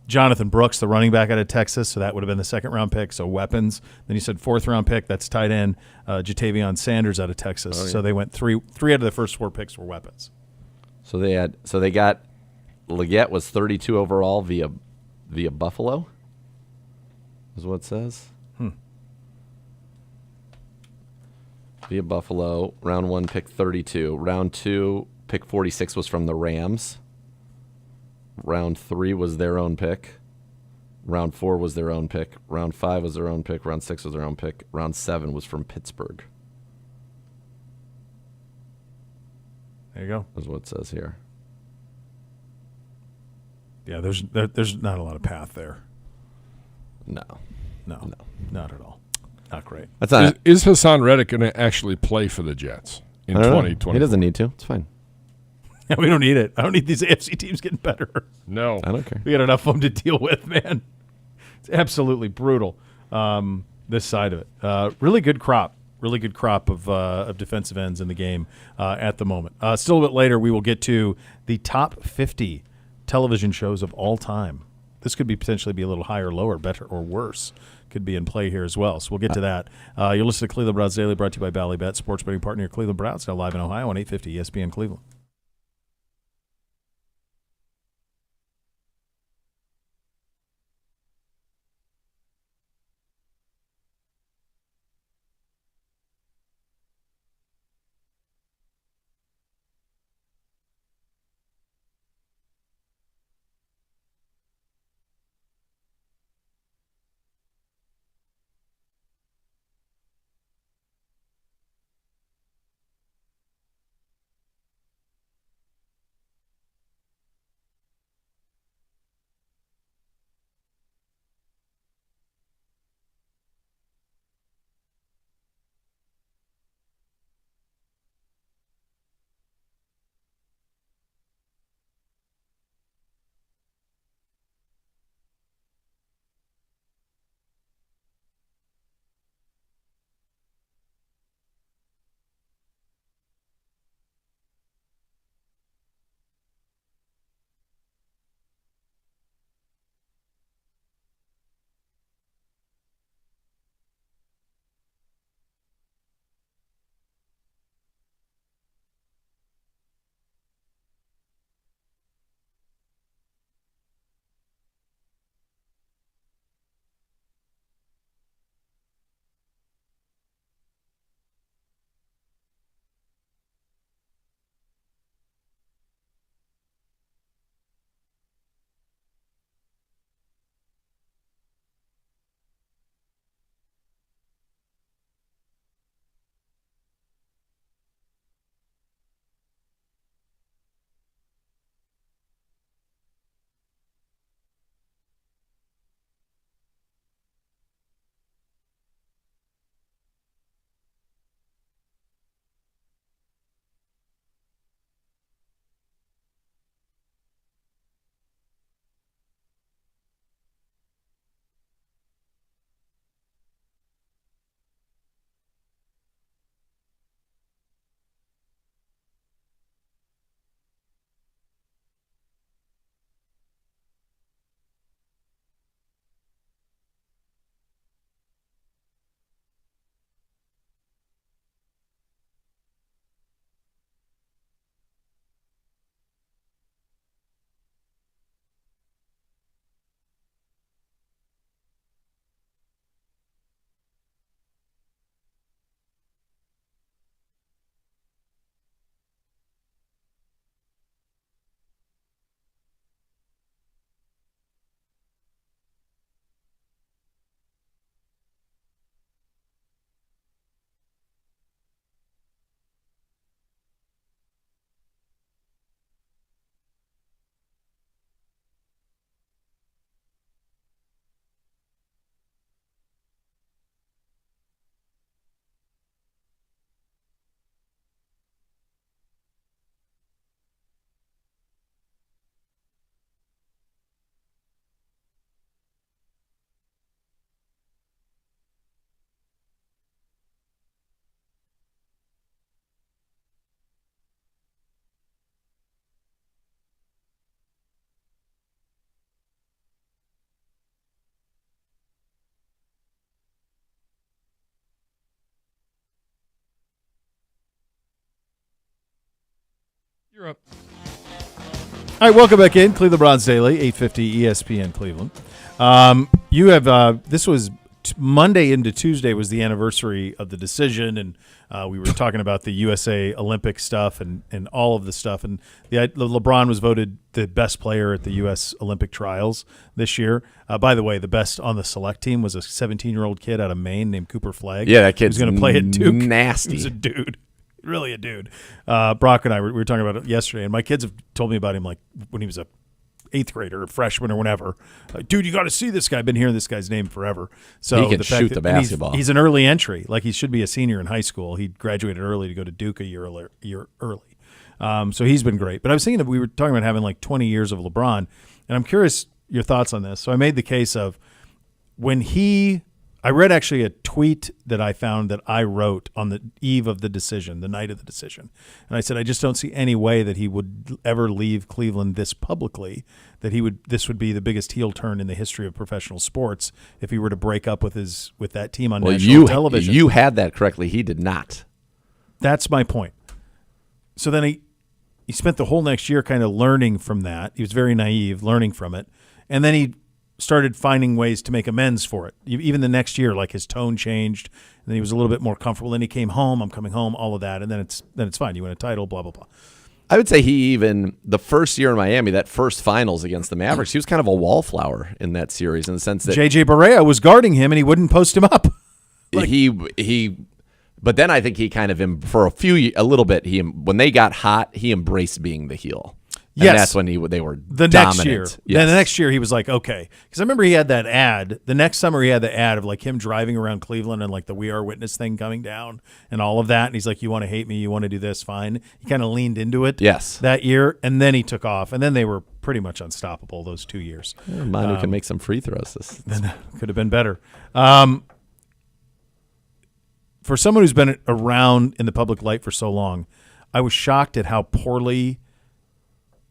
Jonathan Brooks, the running back out of Texas, so that would have been the second-round pick, so weapons. Then you said fourth-round pick, that's tight end, Jatavion Sanders out of Texas. Oh, yeah. So they went three out of the first 4 picks were weapons. So they got Leggett was 32 overall via Buffalo, is what it says. Via Buffalo, round 1, pick 32. Round 2, pick 46 was from the Rams. Round 3 was their own pick. Round 4 was their own pick. Round 5 was their own pick. Round 6 was their own pick. Round 7 was from Pittsburgh, There you go. is what it says here. Yeah, there's not a lot of path there. No. No, not at all. Not great. That's not Is Hassan Reddick going to actually play for the Jets in I don't know. 2020? He doesn't need to. It's fine. Yeah, we don't need it. I don't need these AFC teams getting better. No. I don't care. We got enough of them to deal with, man. It's absolutely brutal, this side of it. Really good crop of defensive ends in the game at the moment. Still a bit later, we will get to the top 50 television shows of all time. This could potentially be a little higher, lower, better, or worse. Could be in play here as well. So we'll get to that. You're listening to Cleveland Browns Daily, brought to you by Bally Bet, sports betting partner of Cleveland Browns, now live in Ohio on 850 ESPN Cleveland. You're up. All right, welcome back in. Cleveland Browns Daily, 850 ESPN Cleveland. You have this was Monday into Tuesday was the anniversary of the decision, and we were talking about the USA Olympic stuff and all of the stuff. And the LeBron was voted the best player at the U.S. Olympic trials this year. By the way, the best on the select team was a 17-year-old kid out of Maine named Cooper Flagg. Yeah, that kid's who's going to play at Duke. Nasty. He was a dude. Really a dude. Brock and I, we were talking about it yesterday, and my kids have told me about him like when he was a 8th grader, a freshman or whenever. Dude, you got to see this guy. I've been hearing this guy's name forever. So he can shoot the basketball. He's an early entry. Like he should be a senior in high school. He graduated early to go to Duke a year early. So he's been great. But I was thinking that we were talking about having like 20 years of LeBron, and I'm curious your thoughts on this. So I made the case of when I read actually a tweet that I found that I wrote on the eve of the decision, the night of the decision. And I said, I just don't see any way that he would ever leave Cleveland this publicly, that this would be the biggest heel turn in the history of professional sports if he were to break up with that team on national television. You had that correctly. He did not. That's my point. So then he spent the whole next year kind of learning from that. He was very naive, learning from it. And then he started finding ways to make amends for it. Even the next year, like his tone changed, and then he was a little bit more comfortable. Then he came home, I'm coming home, all of that, and then it's fine. You win a title, blah, blah, blah. I would say the first year in Miami, that first finals against the Mavericks, he was kind of a wallflower in that series in the sense that J.J. Barea was guarding him, and he wouldn't post him up. But then I think he kind of, for a little bit, when they got hot, he embraced being the heel. And yes. That's when they were the dominant. Next year. Yes. Then the next year he was like, okay. Because I remember he had that ad. The next summer he had the ad of like him driving around Cleveland and like the We Are Witness thing coming down and all of that. And he's like, you want to hate me? You want to do this? Fine. He kind of leaned into it that year. And then he took off. And then they were pretty much unstoppable those 2 years. Manu can make some free throws. Then could have been better. For someone who's been around in the public light for so long, I was shocked at how poorly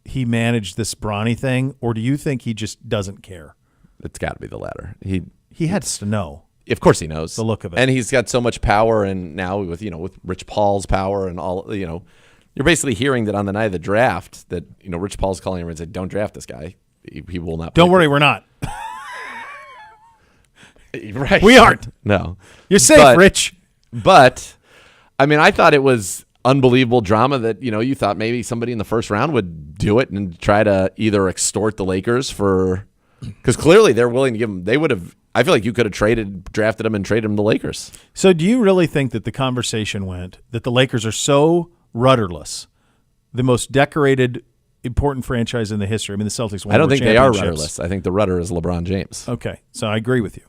he managed this Bronny thing, or do you think he just doesn't care? It's got to be the latter. He has to know. Of course he knows the look of it, and he's got so much power. And now with Rich Paul's power and all, you're basically hearing that on the night of the draft that Rich Paul's calling him and said, "Don't draft this guy. He will not." Don't worry, we're not. Right? We aren't. No, you're safe, Rich. But I mean, I thought it was unbelievable drama that you thought maybe somebody in the first round would do it and try to either extort the Lakers because clearly they're willing to give him. They would have. I feel like you could have drafted him and traded him to the Lakers. So do you really think that the conversation went that the Lakers are so rudderless, the most decorated, important franchise in the history? I mean, the Celtics won. I don't think they are rudderless. I think the rudder is LeBron James. Okay, so I agree with you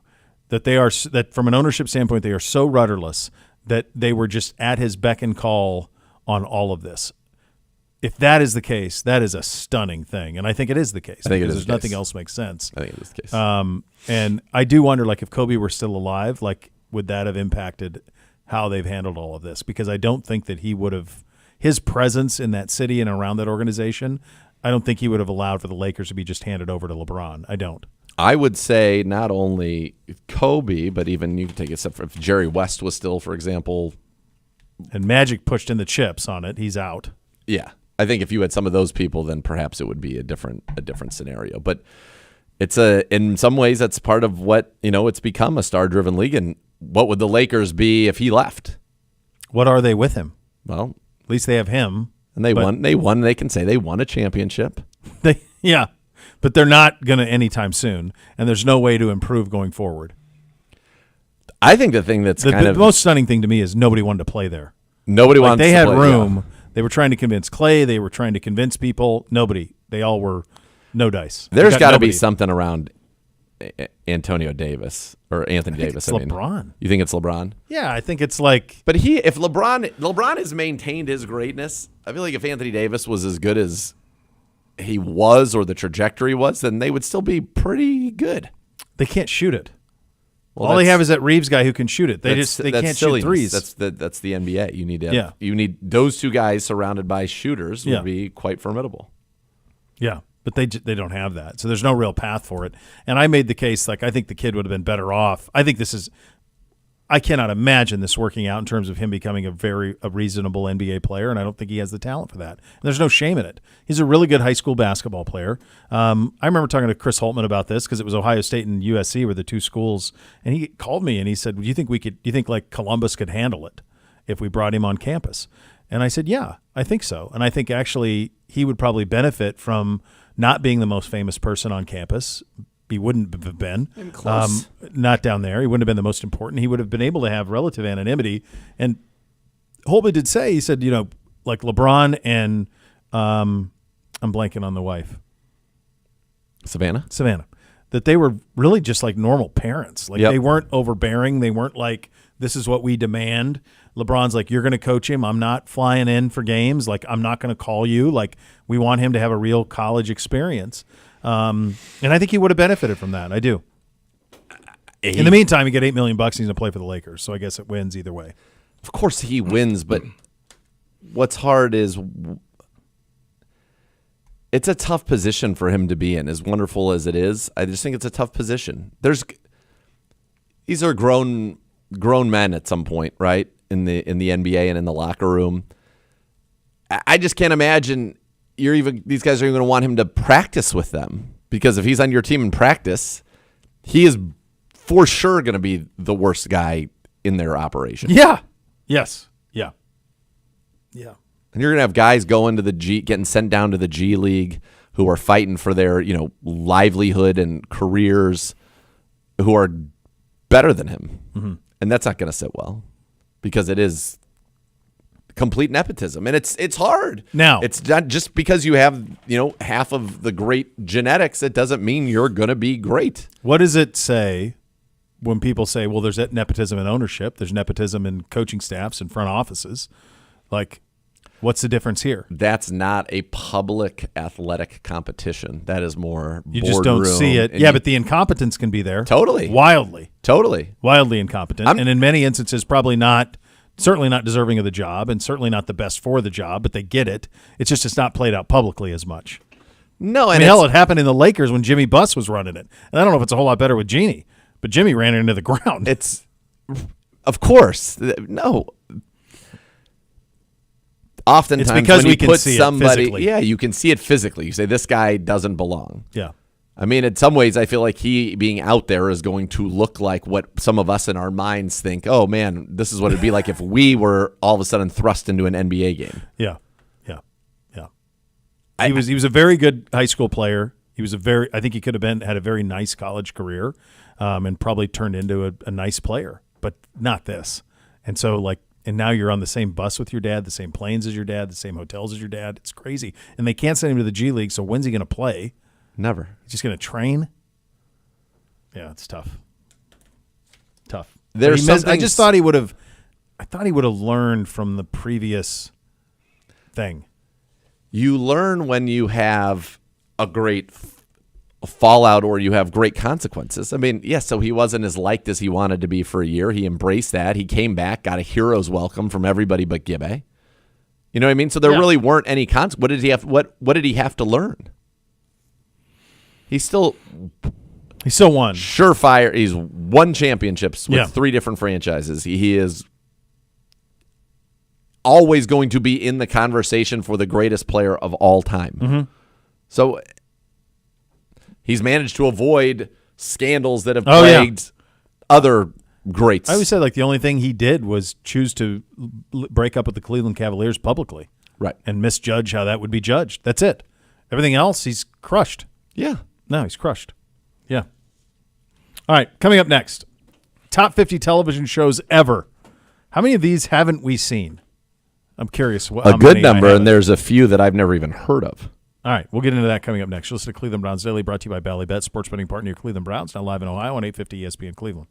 that from an ownership standpoint they are so rudderless that they were just at his beck and call on all of this. If that is the case, that is a stunning thing, and I think it is the case. I think it is because nothing else makes sense. I think it is the case. And I do wonder, like, if Kobe were still alive, like, would that have impacted how they've handled all of this? Because I don't think that he would have his presence in that city and around that organization. I don't think he would have allowed for the Lakers to be just handed over to LeBron. I don't. I would say not only Kobe, but even you can take it step if Jerry West was still, for example. And Magic pushed in the chips on it. He's out. Yeah. I think if you had some of those people, then perhaps it would be a different scenario. But in some ways that's part of what, it's become a star-driven league. And what would the Lakers be if he left? What are they with him? Well, at least they have him. And they won. They can say they won a championship. Yeah. But they're not going to anytime soon, and there's no way to improve going forward. I think the thing that's the most stunning thing to me is nobody wanted to play there. Nobody wanted to play. They had room. Yeah. They were trying to convince Clay. They were trying to convince people. Nobody. They all were no dice. There's got to be something around Antonio Davis or Anthony Davis. It's LeBron. You think it's LeBron? Yeah, I think it's like. But if LeBron has maintained his greatness, I feel like if Anthony Davis was as good as he was or the trajectory was, then they would still be pretty good. They can't shoot it. Well, all they have is that Reeves guy who can shoot it. They can't silliness. shoot threes. That's the NBA. You need those two guys surrounded by shooters would be quite formidable. Yeah, but they don't have that. So there's no real path for it. And I made the case, like, I think the kid would have been better off. I I cannot imagine this working out in terms of him becoming a reasonable NBA player, and I don't think he has the talent for that. And there's no shame in it. He's a really good high school basketball player. I remember talking to Chris Holtman about this because it was Ohio State and USC were the two schools, and he called me and he said, "Do you think like Columbus could handle it if we brought him on campus?" And I said, "Yeah, I think so." And I think actually he would probably benefit from not being the most famous person on campus. He wouldn't have been not down there. He wouldn't have been the most important. He would have been able to have relative anonymity. And Holtman did say, he said, like LeBron and I'm blanking on the wife, Savannah, that they were really just like normal parents. Like Yep. they weren't overbearing. They weren't like, this is what we demand. LeBron's like, you're going to coach him. I'm not flying in for games. Like, I'm not going to call you. Like, we want him to have a real college experience. And I think he would have benefited from that. I do. In the meantime, he get $8 million. He's going to play for the Lakers, so I guess it wins either way. Of course he wins, but what's hard is it's a tough position for him to be in. As wonderful as it is, I just think it's a tough position. These are grown men at some point, right? In the NBA and in the locker room. I just can't imagine these guys are even going to want him to practice with them, because if he's on your team in practice, he is for sure going to be the worst guy in their operation. Yeah. Yes. Yeah. Yeah. And you're going to have guys getting sent down to the G League who are fighting for their, livelihood and careers, who are better than him. Mm-hmm. And that's not going to sit well, because it is complete nepotism, and it's hard. Now, it's not just because you have half of the great genetics, it doesn't mean you're going to be great. What does it say when people say, well, there's nepotism in ownership, there's nepotism in coaching staffs and front offices? Like, what's the difference here? That's not a public athletic competition. That is more you just don't see it. Yeah, but the incompetence can be there. Totally. Wildly incompetent, and in many instances probably certainly not deserving of the job, and certainly not the best for the job, but they get it. It's not played out publicly as much. No, and hell, it happened in the Lakers when Jimmy Buss was running it. And I don't know if it's a whole lot better with Jeannie, but Jimmy ran it into the ground. Of course, no. Oftentimes, it's because when we can see somebody, it physically. Yeah, you can see it physically. You say, this guy doesn't belong. Yeah. I mean, in some ways, I feel like he being out there is going to look like what some of us in our minds think, oh, man, this is what it'd be like if we were all of a sudden thrust into an NBA game. Yeah. He was a very good high school player. I think he could have had a very nice college career, and probably turned into a nice player, but not this. And so, and now you're on the same bus with your dad, the same planes as your dad, the same hotels as your dad. It's crazy. And they can't send him to the G League, so when's he going to play? Never. He's just going to train? Yeah, it's tough. I just thought he would have learned from the previous thing. You learn when you have a great fallout or you have great consequences. I mean, yes, so he wasn't as liked as he wanted to be for a year. He embraced that. He came back, got a hero's welcome from everybody but Gibbe. You know what I mean? So there really weren't any what did he have to learn? He still won. Surefire. He's won championships with 3 different franchises. He is always going to be in the conversation for the greatest player of all time. Mm-hmm. So he's managed to avoid scandals that have plagued other greats. I always said the only thing he did was choose to break up with the Cleveland Cavaliers publicly. Right. And misjudge how that would be judged. That's it. Everything else, he's crushed. Yeah. No, he's crushed. Yeah. All right, coming up next, top 50 television shows ever. How many of these haven't we seen? I'm curious. A good number, and there's a few that I've never even heard of. All right, we'll get into that coming up next. You'll listen to Cleveland Browns Daily, brought to you by Ballybet, sports betting partner of Cleveland Browns, now live in Ohio on 850 ESPN Cleveland.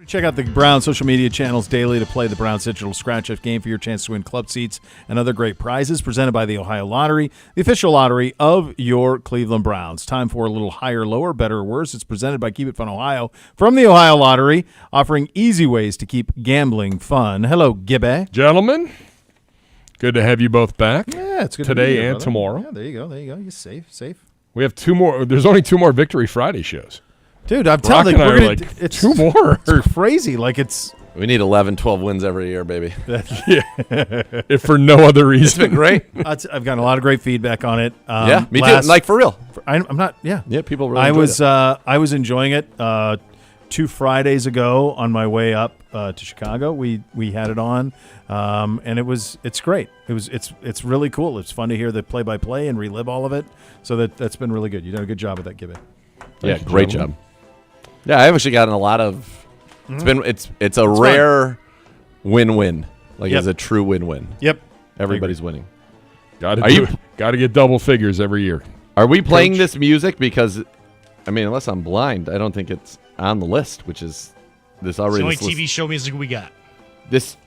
Check out the Browns social media channels daily to play the Browns Digital Scratch-Off game for your chance to win club seats and other great prizes presented by the Ohio Lottery, the official lottery of your Cleveland Browns. Time for a little higher, lower, better, or worse. It's presented by Keep It Fun Ohio from the Ohio Lottery, offering easy ways to keep gambling fun. Hello, Gibby. Gentlemen, good to have you both back. Yeah, it's good today to be here, and brother. tomorrow. Yeah, there you go. You're safe. We have 2 more. There's only 2 more Victory Friday shows. Dude, I'm Brock telling and you, I we're are gonna, like, it's 2 more. It's crazy. Like it's We need 11, 12 wins every year, baby. If for no other reason. It's been great. I've gotten a lot of great feedback on it. Yeah, me too. Like, for real. I'm not. Yeah, Yeah, people really I enjoyed was it. I was enjoying it. 2 Fridays ago on my way up to Chicago, we had it on, and it's great. It's really cool. It's fun to hear the play-by-play and relive all of it. So that's been really good. You've done a good job with that, Gibby. Yeah, Thank you, great gentlemen. job. Yeah, I've actually gotten a lot of. It's a rare win-win. Like Yep. it's a true win-win. Yep. Everybody's winning. Got Are you- to get double figures every year. Are we playing Coach? this music because, I mean, unless I'm blind, I don't think it's on the list, which is this It's the already. only this list- TV show music we got. This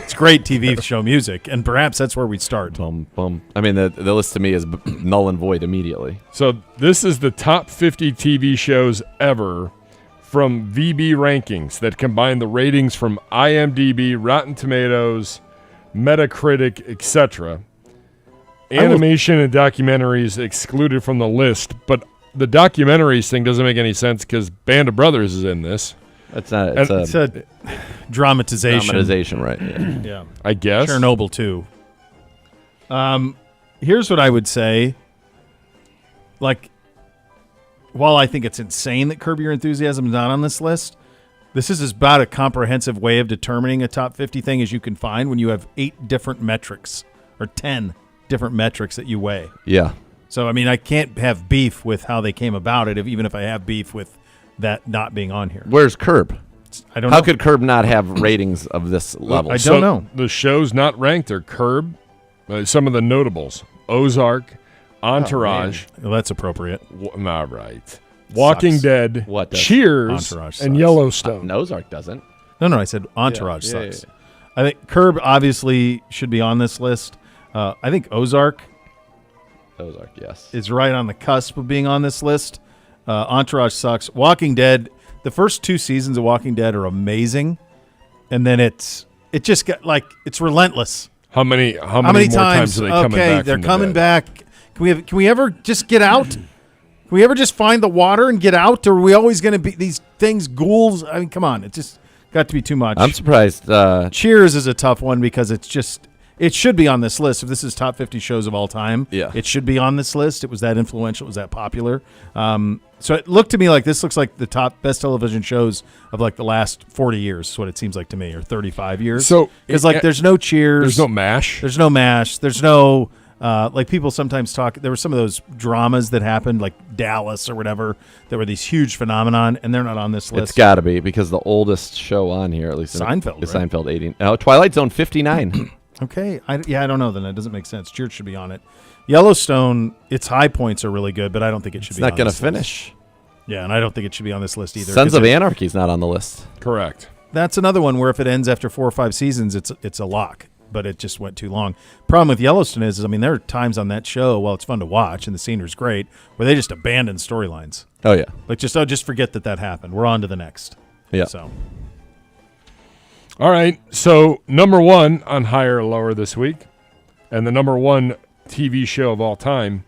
It's great TV show music, and perhaps that's where we start. bum bum. I mean, the list to me is null and void immediately. So this is the top 50 TV shows ever from VB rankings that combine the ratings from IMDb, Rotten Tomatoes, Metacritic, etc. Animation and documentaries excluded from the list, but the documentaries thing doesn't make any sense because Band of Brothers is in this. That's not. It's a dramatization. dramatization, right? Yeah. Yeah. I guess. Chernobyl too. Here's what I would say. Like, while I think it's insane that Curb Your Enthusiasm is not on this list, this is about a comprehensive way of determining a top 50 thing as you can find when you have 8 different metrics or 10 different metrics that you weigh. Yeah. So, I mean, I can't have beef with how they came about it, even if I have beef with that not being on here. Where's Curb? I don't How know. could Curb not have ratings of this level? I don't So know. The shows not ranked are Curb, some of the notables, Ozark, Entourage, Well, that's appropriate. not right, Walking Sucks. Dead, What does? Cheers, Entourage and sucks. Yellowstone. Ozark doesn't. No, I said Entourage Yeah, yeah, sucks. I think Curb obviously should be on this list. I think Ozark Ozark, yes. is right on the cusp of being on this list. Entourage sucks. Walking Dead, the first 2 seasons of Walking Dead are amazing, and then it just got like it's relentless. How many How more many times are they coming okay, back? they're from the coming dead? back. Can we ever just get out? Can we ever just find the water and get out? Or are we always going to be these things, ghouls? I mean, come on. It just got to be too much. I'm surprised. Cheers is a tough one because it should be on this list. If this is top 50 shows of all time, Yeah. it should be on this list. It was that influential. It was that popular. So it looked to me like this looks like the top best television shows of like the last 40 years is what it seems like to me, or 35 years. So because like there's no Cheers. There's no MASH. There's no MASH. There's no like people sometimes talk. There were some of those dramas that happened, like Dallas or whatever, that were these huge phenomenon, and they're not on this list. It's got to be because the oldest show on here, at least Seinfeld, is right? Seinfeld 80. Twilight Zone 59. Okay, I don't know. Then that doesn't make sense. Cheers should be on it. Yellowstone, its high points are really good, but I don't think it should It's be. not on going to this list. finish. Yeah, and I don't think it should be on this list either. Sons 'cause of Anarchy's not on the list. Correct. That's another one where if it ends after 4 or 5 seasons, it's a lock. But it just went too long. Problem with Yellowstone is I mean, there are times on that show, while it's fun to watch and the scenery's great, where they just abandon storylines. Oh, yeah. Like just forget that happened. We're on to the next. Yeah. So All right. So number 1 on higher or lower this week, and the number 1 TV show of all time,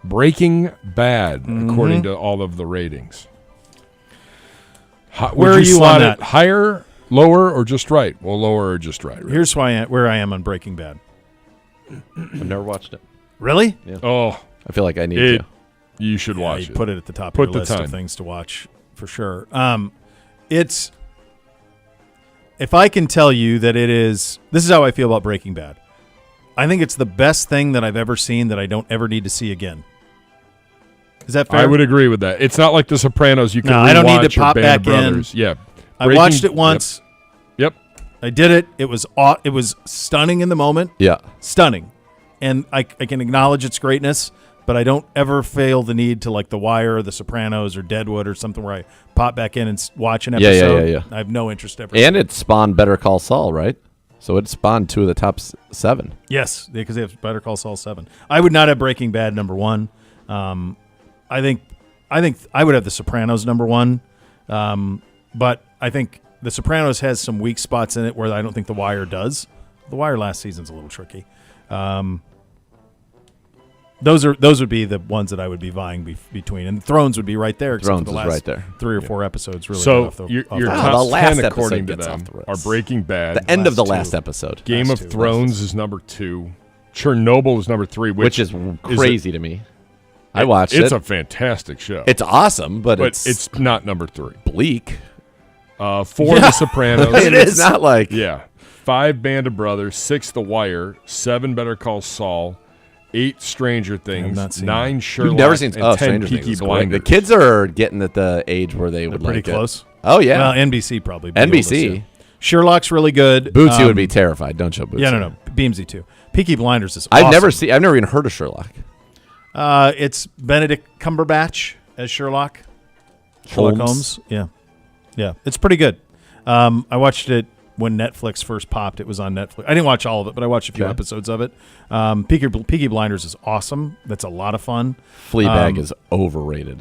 Breaking Bad, according to all of the ratings. Where are you slot on it that? higher, lower, or just right? Well, lower or just right. here's where I am on Breaking Bad. I've never watched it. Really? Oh, I feel like I need it. to. You should Yeah, watch you it. put it at the top Put of the your list time. of things to watch for sure. It's if I can tell you that this is how I feel about Breaking Bad. I think it's the best thing that I've ever seen that I don't ever need to see again. Is that fair? I would agree with that. It's not like The Sopranos. You can No, I don't need to rewatch or pop Band of back in. Brothers. Yeah, I watched it once. Yep. I did it. It was stunning in the moment. Yeah. Stunning. And I can acknowledge its greatness, but I don't ever feel the need to like The Wire or The Sopranos or Deadwood or something where I pop back in and watch an episode. Yeah. I have no interest ever. And it spawned Better Call Saul, right? So it spawned 2 of the top 7. Yes, because they have Better Call Saul 7. I would not have Breaking Bad number 1. I think I would have The Sopranos number 1. But I think The Sopranos has some weak spots in it where I don't think The Wire does. The Wire last season's a little tricky. Those would be the ones that I would be vying between, and Thrones would be right there. Except Thrones for the is last right there. 3 or 4 episodes. Really, So off the, your off the top the last 10, episode according to gets them, off the rails. are Breaking Bad. The end of the last last 2. episode. Game last of 2, Thrones is number 2. Chernobyl is number 3, Which is crazy to me. I watched it. It's a fantastic show. It's awesome, but it's not number 3. bleak. 4, The Sopranos. It's not like Yeah. 5, Band of Brothers. 6, The Wire. 7, Better Call Saul. 8, Stranger Things. not seen 9, Sherlock. You've never seen and 10, Stranger Things. Peaky It's great. Blinders. The kids are getting at the age where they would pretty like close. it. Oh yeah, Well, NBC probably. be the oldest, NBC. yeah. Sherlock's really good. Bootsy would be terrified. Don't show Bootsy. Yeah, no. Beamsy too. Peaky Blinders is awesome. I've never even heard of Sherlock. It's Benedict Cumberbatch as Sherlock. Sherlock Holmes. Yeah. It's pretty good. I watched it when Netflix first popped. It was on Netflix. I didn't watch all of it, but I watched a few Okay. episodes of it. Peaky Blinders is awesome. That's a lot of fun. Fleabag is overrated.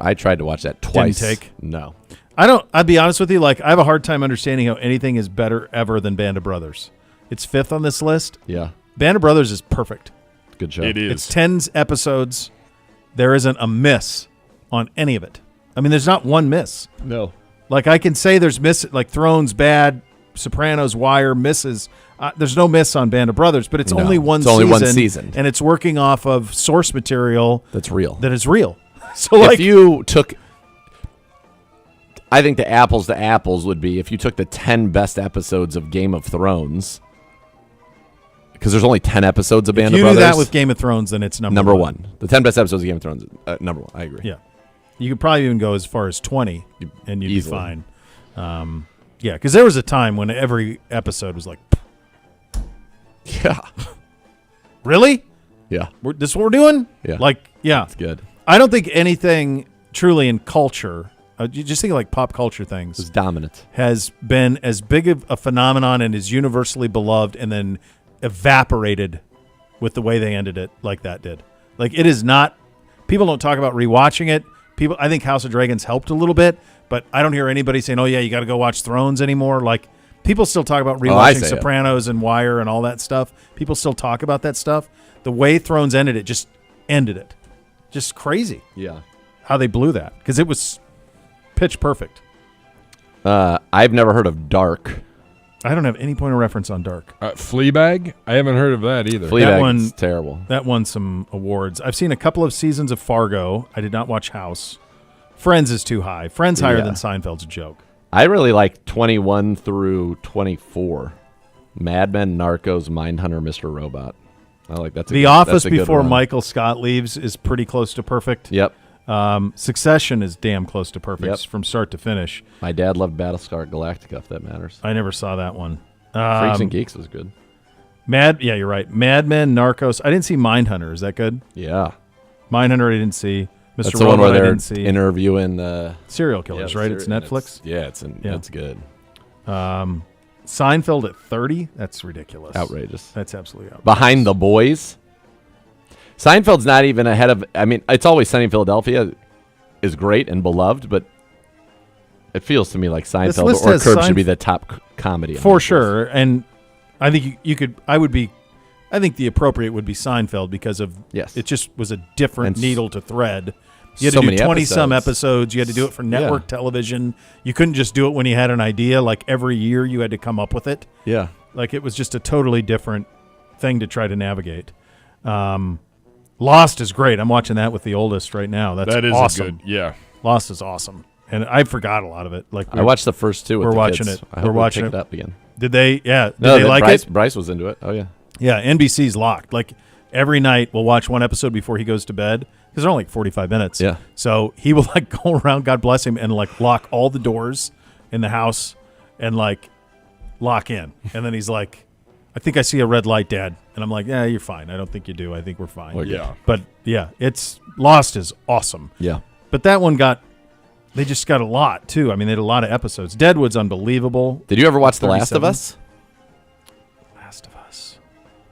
I tried to watch that twice. take? No. I'd be honest with you, like I have a hard time understanding how anything is better ever than Band of Brothers. It's 5th on this list. Yeah. Band of Brothers is perfect. Good show. It is. It's 10 episodes. There isn't a miss on any of it. I mean, there's not one miss. No. Like I can say there's like Thrones bad, Sopranos, Wire misses. There's no miss on Band of Brothers, but it's No, only one it's season. only one season. And it's working off of source material That's real. that is real. So like if you took, I think the apples to apples would be if you took the 10 best episodes of Game of Thrones, because there's only 10 episodes of Band if of you do Brothers. that with Game of Thrones, then it's number number one. 1. The 10 best episodes of Game of Thrones, number 1. I agree. Yeah. You could probably even go as far as 20, and you'd Easily. be fine. Yeah, because there was a time when every episode was like, Yeah. really? Yeah. This is what we're doing? Yeah. Like, yeah. It's good. I don't think anything truly in culture, you just think of like pop culture things, It's dominant. has been as big of a phenomenon and is universally beloved and then evaporated with the way they ended it like that did. Like it is not, people don't talk about rewatching it. I think House of Dragons helped a little bit, but I don't hear anybody saying, oh yeah, you got to go watch Thrones anymore. Like people still talk about rewatching say it. Sopranos and Wire and all that stuff. People still talk about that stuff. The way Thrones ended it just ended it. Just crazy Yeah. how they blew that because it was pitch perfect. I've never heard of Dark. I don't have any point of reference on Dark. Fleabag? I haven't heard of that either. Fleabag one- is terrible. That won some awards. I've seen a couple of seasons of Fargo. I did not watch House. Friends is too high. Friends higher Yeah. than Seinfeld's a joke. I really like 21 through 24. Mad Men, Narcos, Mindhunter, Mr. Robot. I like that's a The good, Office that's a good before run. Michael Scott leaves is pretty close to perfect. Yep. Succession is damn close to perfect Yep. from start to finish. My dad loved Battlestar Galactica, if that matters. I never saw that one. Freaks and Geeks was good. Yeah, you're right. Mad Men, Narcos. I didn't see Mindhunter. Is that good? Yeah. Mindhunter, I didn't see. Mr. That's the one Robot, where I they're didn't see. interviewing Serial killers, right? It's Netflix. It's good. Seinfeld at 30? That's ridiculous. Outrageous. That's absolutely outrageous. Behind the Boys. Seinfeld's not even ahead of. I mean, It's Always Sunny in Philadelphia is great and beloved, but it feels to me like Seinfeld list or has Curb should be the top comedy. on For this sure. And I think you could, I think the appropriate would be Seinfeld because of, Yes. it just was a different And needle to thread. You had so to do many 20-some episodes. You had to do it for network television. You couldn't just do it when you had an idea. Like every year you had to come up with it. Yeah. Like it was just a totally different thing to try to navigate. Lost is great. I'm watching that with the oldest right now. That's That is awesome. a good, yeah. Lost is awesome. And I forgot a lot of it. Like I watched the first two. With we're the watching kids. it. I hope We're we watching pick it. it up again. Did they? Yeah. Did No, they like Bryce, it? Bryce was into it. Oh yeah. Yeah. NBC's locked. Like every night we'll watch one episode before he goes to bed because they're only like 45 minutes. Yeah. So he will like go around, God bless him, and like lock all the doors in the house and like lock in. And then he's like, I think I see a red light, Dad. And I'm like, yeah, you're fine. I don't think you do. I think we're fine. We're good. Yeah. But, yeah, it's Lost is awesome. Yeah. But that one they just got a lot, too. I mean, they had a lot of episodes. Deadwood's unbelievable. Did you ever watch The Last of 37? Us? Last of Us.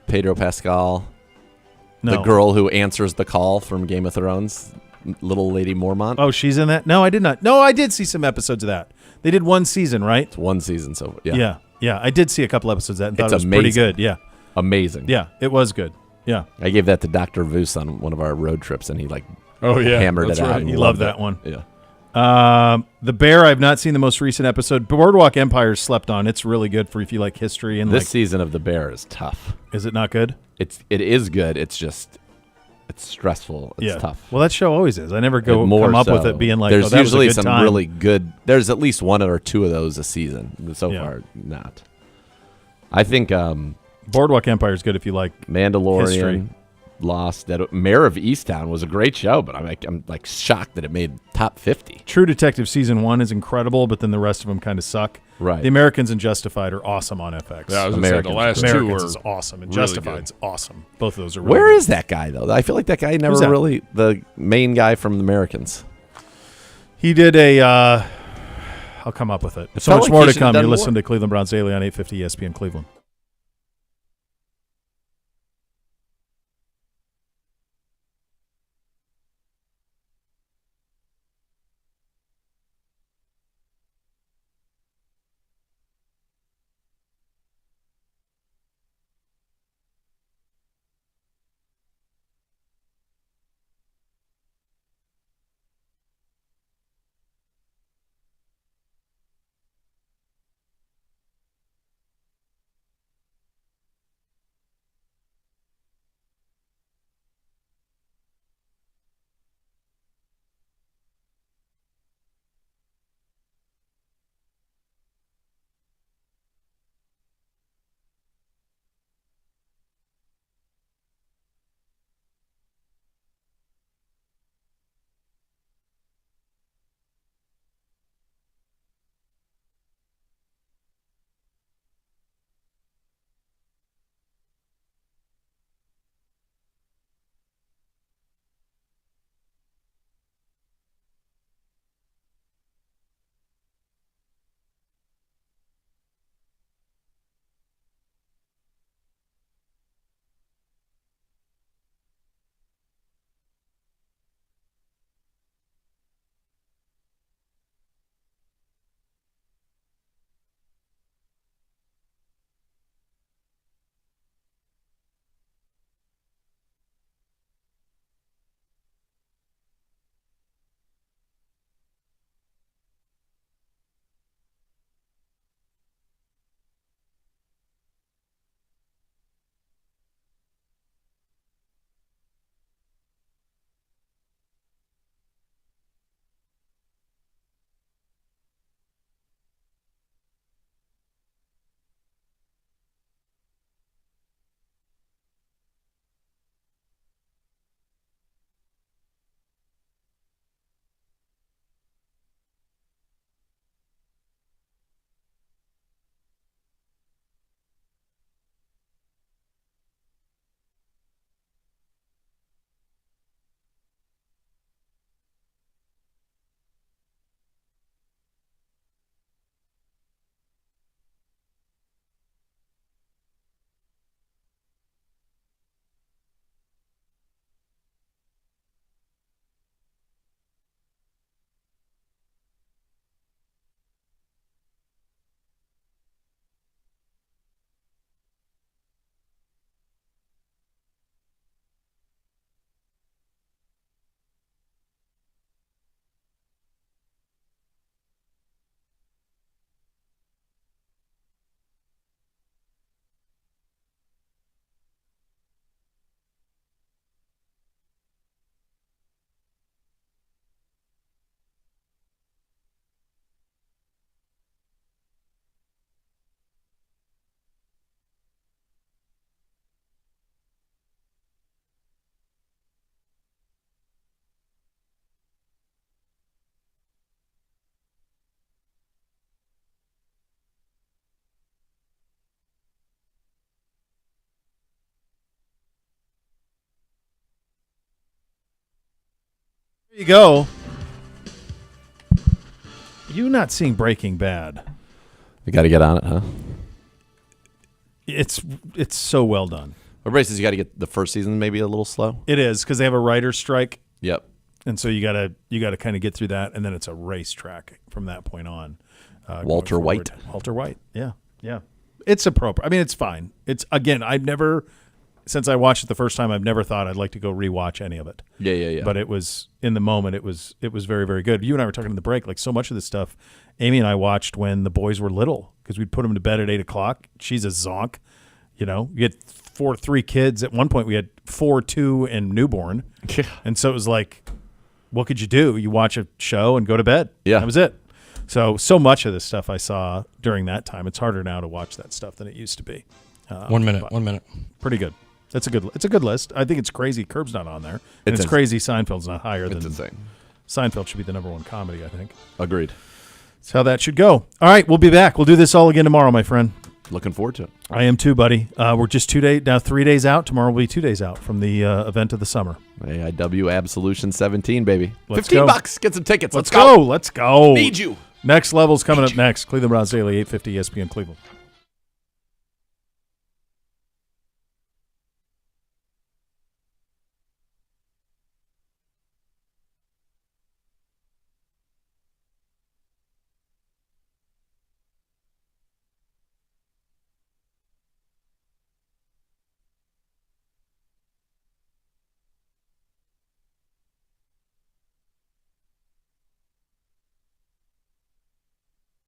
Pedro Pascal. No. The girl who answers the call from Game of Thrones, little lady Mormont. Oh, she's in that? No, I did not. No, I did see some episodes of that. They did one season, right? It's one season, so yeah. Yeah. Yeah, I did see a couple episodes of that and thought It's it was pretty amazing. good. Yeah. Amazing. Yeah, it was good. Yeah. I gave that to Dr. Voos on one of our road trips, and he Oh yeah, hammered that's it out. right. and He loved it. that one. Yeah. The Bear, I've not seen the most recent episode. Boardwalk Empire slept on. It's really good for if you like history and This season of The Bear is tough. is it not good? It is good. It's just it's stressful. It's tough. Well, that show always is. I never go More come up with so. it being like, there's oh, that was a usually good some time. really good. There's at least one or two of those a season. So Yeah. far, not. I think Boardwalk Empire is good if you like Mandalorian, history. Lost. That Mayor of Easttown was a great show, but I'm like shocked that it made top 50. True Detective season 1 is incredible, but then the rest of them kind of suck. Right. The Americans and Justified are awesome on FX. Yeah, I was gonna say the Americans. last Americans two is were awesome, and really Justified's awesome. Both of those are really Where good. is that guy though? I feel like that guy never Who's that? really the main guy from the Americans. He did a I'll come up with it. So felt much like more he to should have come. done You're more. listening to Cleveland Browns Daily on 850 ESPN Cleveland. There you go. You not seeing Breaking Bad. You got to get on it, huh? It's so well done. Everybody says you got to get the first season maybe a little slow. It is because they have a writer's strike. Yep. And so you gotta kind of get through that, and then it's a racetrack from that point on. Walter White. Walter White. Yeah. It's appropriate. I mean, it's fine. It's I've never, since I watched it the first time, I've never thought I'd like to go rewatch any of it. Yeah. But it was in the moment. It was very, very good. You and I were talking in the break. Like so much of this stuff, Amy and I watched when the boys were little because we'd put them to bed at 8:00. She's a zonk. You had 3 kids. At one point, we had 4, 2, and newborn. Yeah. And so it was like, what could you do? You watch a show and go to bed. Yeah. That was it. So much of this stuff I saw during that time. It's harder now to watch that stuff than it used to be. 1 minute. 1 minute. Pretty good. It's a good list. I think it's crazy Curb's not on there. And it's crazy Seinfeld's not higher than. It's insane. Seinfeld should be the number 1 comedy, I think. Agreed. That's how that should go. All right, we'll be back. We'll do this all again tomorrow, my friend. Looking forward to it. I am too, buddy. We're just 3 days out. Tomorrow will be 2 days out from the event of the summer. AIW Absolution 17, baby. Let's $15. Get some tickets. Let's go. Let's go. Need you. Next level's coming up next. Cleveland Browns Daily, 850 ESPN Cleveland.